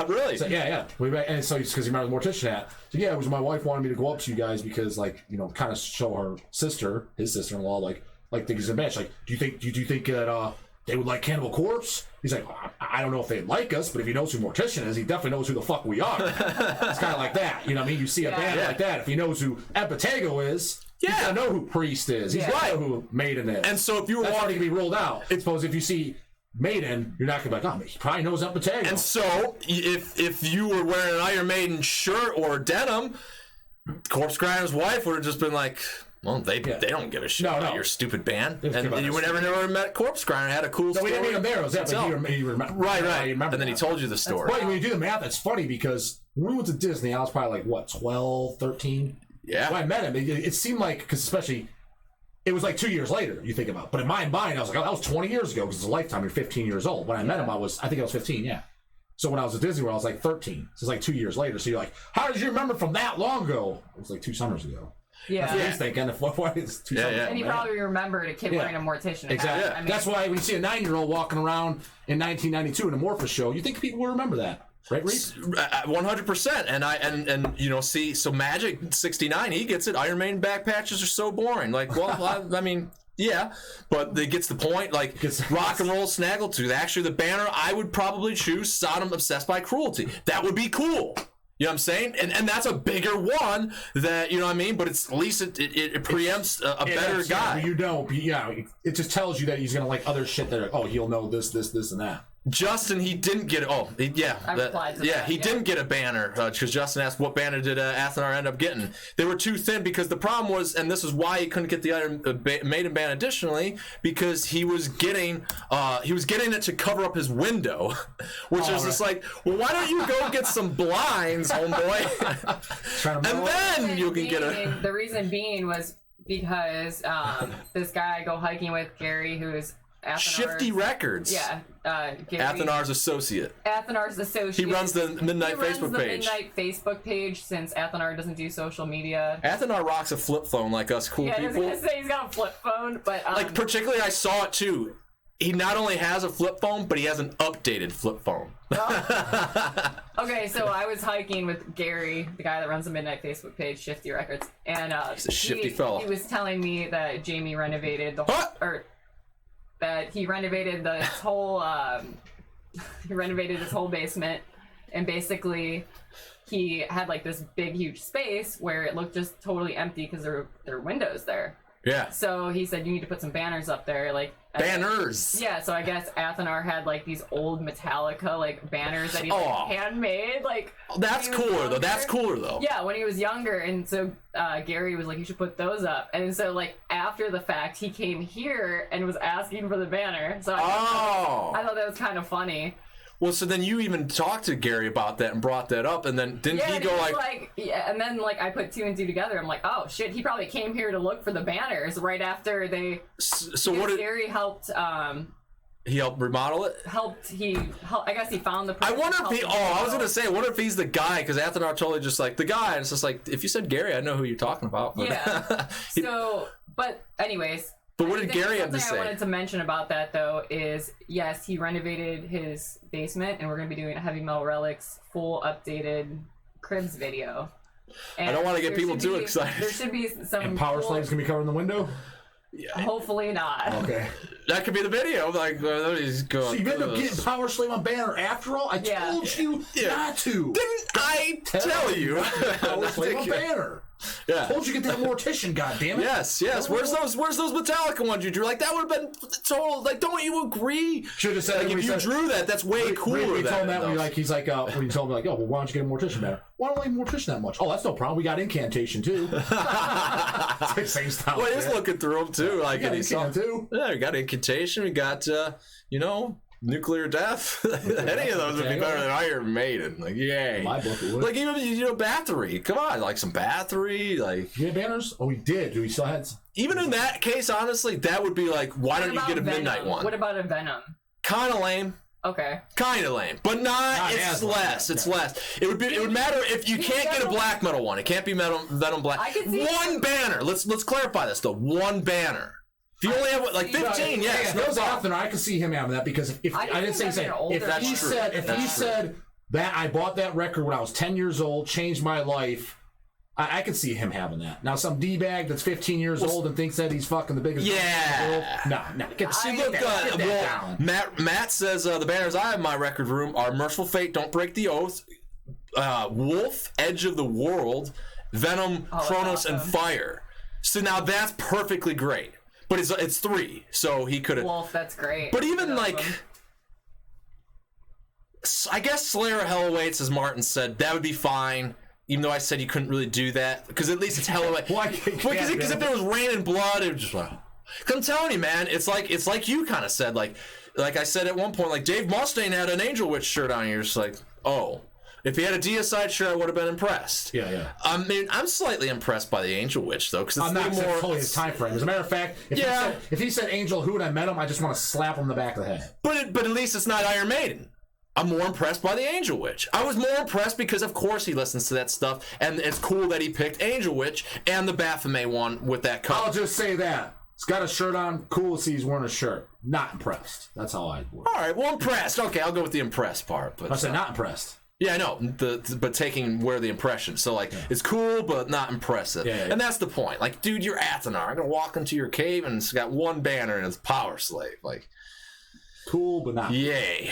Really? So, yeah. And so because he remembered the mortician hat. So yeah, it was my wife wanted me to go up to you guys because kind of show her sister, his sister-in-law, like things in bench. Like, do you think that they would like Cannibal Corpse? He's like, I don't know if they'd like us, but if he knows who Mortician is, he definitely knows who the fuck we are. It's kind of like that, you know what I mean? You see a band like that, if he knows who Epitego is, he's gonna know who Priest is. He's gonna know who Maiden is. And so if you were that's walking, to be ruled out. I suppose if you see Maiden, you're not gonna be like, oh, he probably knows Epitego. And so if you were wearing an Iron Maiden shirt or denim, Corpse Grinder's wife would have just been like, well, they don't give a shit about your stupid band. And you would never met Corpse Grinder. Had a cool story. We didn't meet him there. It was that, right. And then he told you the story. But when you do the math, it's funny because when we went to Disney, I was probably like, 12, 13? Yeah. When I met him, it seemed like, because especially, it was like 2 years later, you think about it. But in my mind, I was like, oh, that was 20 years ago because it's a lifetime. You're 15 years old. When I met him, I think I was 15, yeah. So when I was at Disney World, I was like 13. So it's like 2 years later. So you're like, how did you remember from that long ago? It was like 2 summers ago. Yeah. That's what he's thinking. Why is 2 summers ago, And he probably remembered a kid wearing a Mortician hat. Exactly. I mean, that's why when you see a 9-year-old walking around in 1992 in a Morpheus show, you think people will remember that. Right, Reese? 100%. And see, so Magic 69, he gets it. Iron Maiden back patches are so boring. Like, well, I mean, yeah, but it gets the point. Like, rock and roll snaggletooth. Actually, the banner I would probably choose: Sodom Obsessed by Cruelty. That would be cool. You know what I'm saying? And that's a bigger one that, you know what I mean? But it's at least it preempts a better guy. You know, it just tells you that he's going to like other shit that, he'll know this, and that. Justin, he didn't get he didn't get a banner because Justin asked what banner did Athanar end up getting. They were too thin because the problem was, and this is why he couldn't get the Iron Maiden banner additionally, because he was getting it to cover up his window, which was just like, well, why don't you go get some blinds, homeboy, and then you can get a. The reason being was because this guy I go hiking with, Gary, who is Shifty Records. Yeah. Gary, Athanar's associate. He runs the Midnight Facebook page. Midnight Facebook page since Athanar doesn't do social media. Athanar rocks a flip phone like us cool people. I was going to say he's got a flip phone, but... like, particularly, I saw it, too. He not only has a flip phone, but he has an updated flip phone. Okay, so I was hiking with Gary, the guy that runs the Midnight Facebook page, Shifty Records, and he's a shifty fella. He was telling me that Jamie renovated the whole... that he renovated this whole basement, and basically he had like this big huge space where it looked just totally empty because there were windows there. Yeah. So he said you need to put some banners up there, like banners. Yeah. So I guess Athanar had like these old Metallica like banners that he handmade. Like that's cooler though. That's cooler though. Yeah, when he was younger, and so Gary was like, you should put those up. And so like after the fact, he came here and was asking for the banner. So I thought that was kind of funny. Well, so then you even talked to Gary about that and brought that up, and then didn't he go and then like I put 2 and 2 together. I'm like, oh shit, he probably came here to look for the banners right after they. So what did Gary helped? He helped remodel it. I guess he found the. I wonder if he. I was gonna say, I wonder if he's the guy, because Athanar totally just like the guy. And it's just like, if you said Gary, I know who you're talking about. But yeah. But anyways. But what did Gary have to say? Something I wanted to mention about that, though, is yes, he renovated his basement, and we're going to be doing a Heavy Metal Relics full updated Cribs video. And I don't want to get people too excited. There should be some. And Power Slave's gonna be covering the window. Yeah. Hopefully not. Okay. That could be the video. Like, he's going. So you end up getting Power Slave on banner after all? I told you not to. Didn't I tell you? Power Slave on banner. Yeah. Told you get that Mortician, goddammit. Yes. Where's those Metallica ones you drew? Like, that would have been total. Like, don't you agree? Should have said like, if you drew that, that's way cooler. We told him that when he's like, when you told him like, oh, well, why don't you get a Mortician banner? Why don't I like Mortician that much? Oh, that's no problem. We got Incantation too. Same style. Well, he's looking through them too. Like, and he too. Yeah, we got Incantation. We got Nuclear Death. Any of those would be better than Iron Maiden. Like, yay. My book it would. Like, even, Battery. Come on, like some Battery. Like, you had banners? Oh, we did. Do we still had some? Even in that case, honestly, that would be like, why don't you get a Midnight one? What about a Venom? Kind of lame. Okay. Kind of lame, but not it's less. It's less. It would matter if you can't get a black metal one. It can't be Venom black. I can see one banner. Let's clarify this though. One banner. If you only have like 15, yes. No, Jonathan, I can see him having that because if I didn't say if he said that I bought that record when I was 10 years old, changed my life, I could see him having that. Now, some D-bag that's 15 years old and thinks that he's fucking the biggest. Yeah. No. Matt says the banners I have in my record room are Merciful Fate, Don't Break the Oath, Wolf, Edge of the World, Venom, Kronos, and Fire. So now that's perfectly great. But it's 3, so he could have. Wolf, that's great. But even I guess Slayer of Hell Awaits, as Martin said, that would be fine. Even though I said you couldn't really do that, because at least it's Hell Awaits. Because if there was Rain and Blood, it was just like. Cause I'm telling you, man, it's like you kind of said, like I said at one point, like Dave Mustaine had an Angel Witch shirt on. You're just like, oh. If he had a Deicide shirt, I would have been impressed. Yeah. I mean, I'm slightly impressed by the Angel Witch, though, because it's I'm not fully his time frame. As a matter of fact, if he said Angel Who and I met him, I just want to slap him in the back of the head. But at least it's not Iron Maiden. I'm more impressed by the Angel Witch. I was more impressed because, of course, he listens to that stuff, and it's cool that he picked Angel Witch and the Baphomet one with that cover. I'll just say that. He's got a shirt on. Cool to see he's wearing a shirt. Not impressed. That's how I work. All right, well, impressed. Okay, I'll go with the impressed part. But I said not impressed. Yeah, I know, but taking where the impression. So, like, it's cool, but not impressive. Yeah. And that's the point. Like, dude, you're Athanar. I'm going to walk into your cave, and it's got one banner, and it's Power Slave. Like, cool, but not. Yay.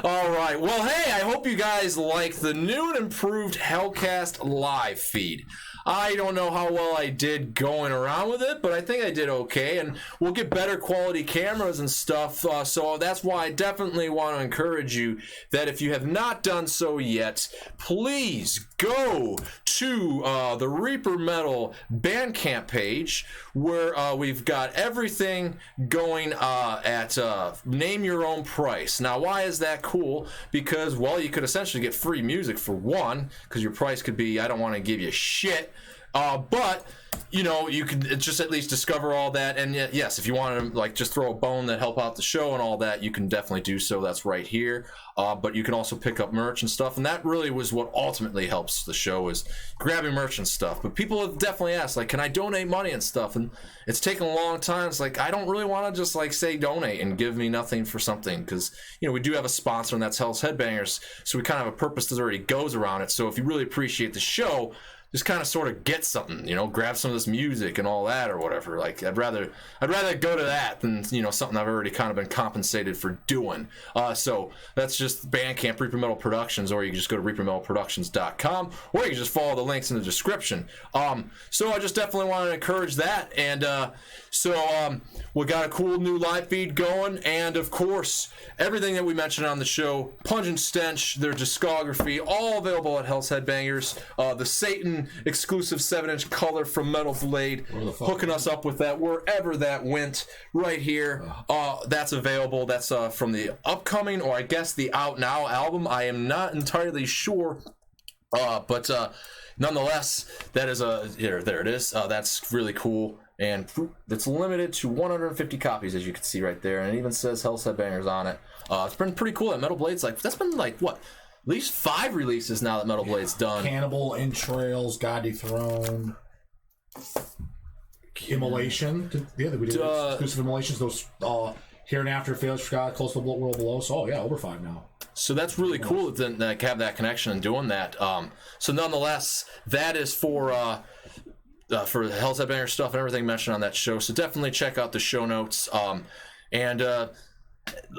All right. Well, hey, I hope you guys like the new and improved Hellcast live feed. I don't know how well I did going around with it, but I think I did okay, and we'll get better quality cameras and stuff, so that's why I definitely want to encourage you that if you have not done so yet, please go to the Reaper Metal Bandcamp page, where we've got everything going at name your own price. Now, why is that cool? Because, well, you could essentially get free music for one, because your price could be, I don't want to give you shit, but you can just at least discover all that. And yes, if you want to just throw a bone that help out the show and all that, you can definitely do so. That's right here. But you can also pick up merch and stuff, and that really was what ultimately helps the show, is grabbing merch and stuff. But people have definitely asked, can I donate money and stuff? And it's taken a long time. It's I don't really want to just say donate and give me nothing for something, because we do have a sponsor, and that's Hell's Headbangers. So we kind of have a purpose that already goes around it. So if you really appreciate the show, just kind of sort of get something, grab some of this music and all that or whatever. I'd rather go to that than, something I've already kind of been compensated for doing. So that's just Bandcamp, Reaper Metal Productions, or you can just go to reapermetalproductions.com, or you can just follow the links in the description. So I just definitely want to encourage that. And so we got a cool new live feed going. And of course, everything that we mentioned on the show, Pungent Stench, their discography, all available at Hell's Headbangers. The Satan exclusive 7-inch color from Metal Blade, hooking us up with that wherever that went, right here. That's available. That's from the upcoming, or I guess the out now album. I am not entirely sure, but nonetheless, that is there it is. That's really cool, and it's limited to 150 copies, as you can see right there, and it even says Hell's Headbangers on it. It's been pretty cool. That Metal Blade's that's been what, at least 5 releases now that Metal Blade's done. Cannibal, Entrails, God Dethroned. Immolation. We did exclusive immolations. Those Here and After, Failures Forgot, Close to the World Below. So yeah, over 5 now. So that's really cool that they have that connection and doing that. So nonetheless, that is for the Hell's Headbangers stuff and everything mentioned on that show. So definitely check out the show notes.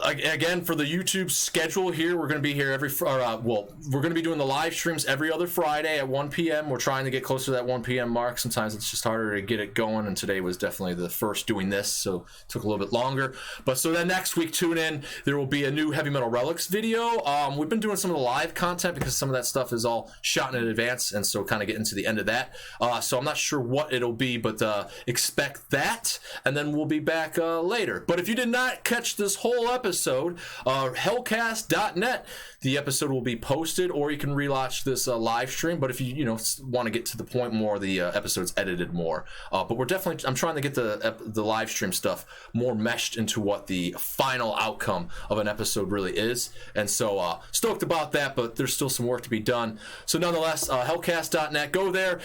Again, for the YouTube schedule here, we're going to be here we're going to be doing the live streams every other Friday at 1 p.m. We're trying to get closer to that 1 p.m. mark. Sometimes it's just harder to get it going, and today was definitely the first doing this, so it took a little bit longer. But so then next week, tune in. There will be a new Heavy Metal Relics video. We've been doing some of the live content because some of that stuff is all shot in advance, and so kind of getting to the end of that. So I'm not sure what it'll be, but expect that, and then we'll be back later. But if you did not catch this whole episode, Hellcast.net, the episode will be posted, or you can rewatch this live stream. But if you want to get to the point more, the episode's edited more. But I'm trying to get the live stream stuff more meshed into what the final outcome of an episode really is. And so stoked about that, but there's still some work to be done. So nonetheless, Hellcast.net, go there,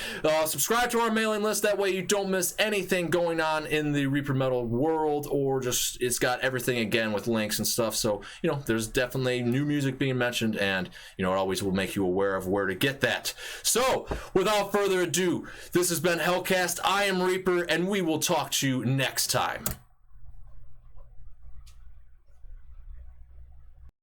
subscribe to our mailing list. That way you don't miss anything going on in the Reaper Metal world, or just it's got everything again with links and stuff. So there's definitely new music being mentioned, and it always will make you aware of where to get that. So without further ado, this has been Hellcast. I am Reaper, and we will talk to you next time.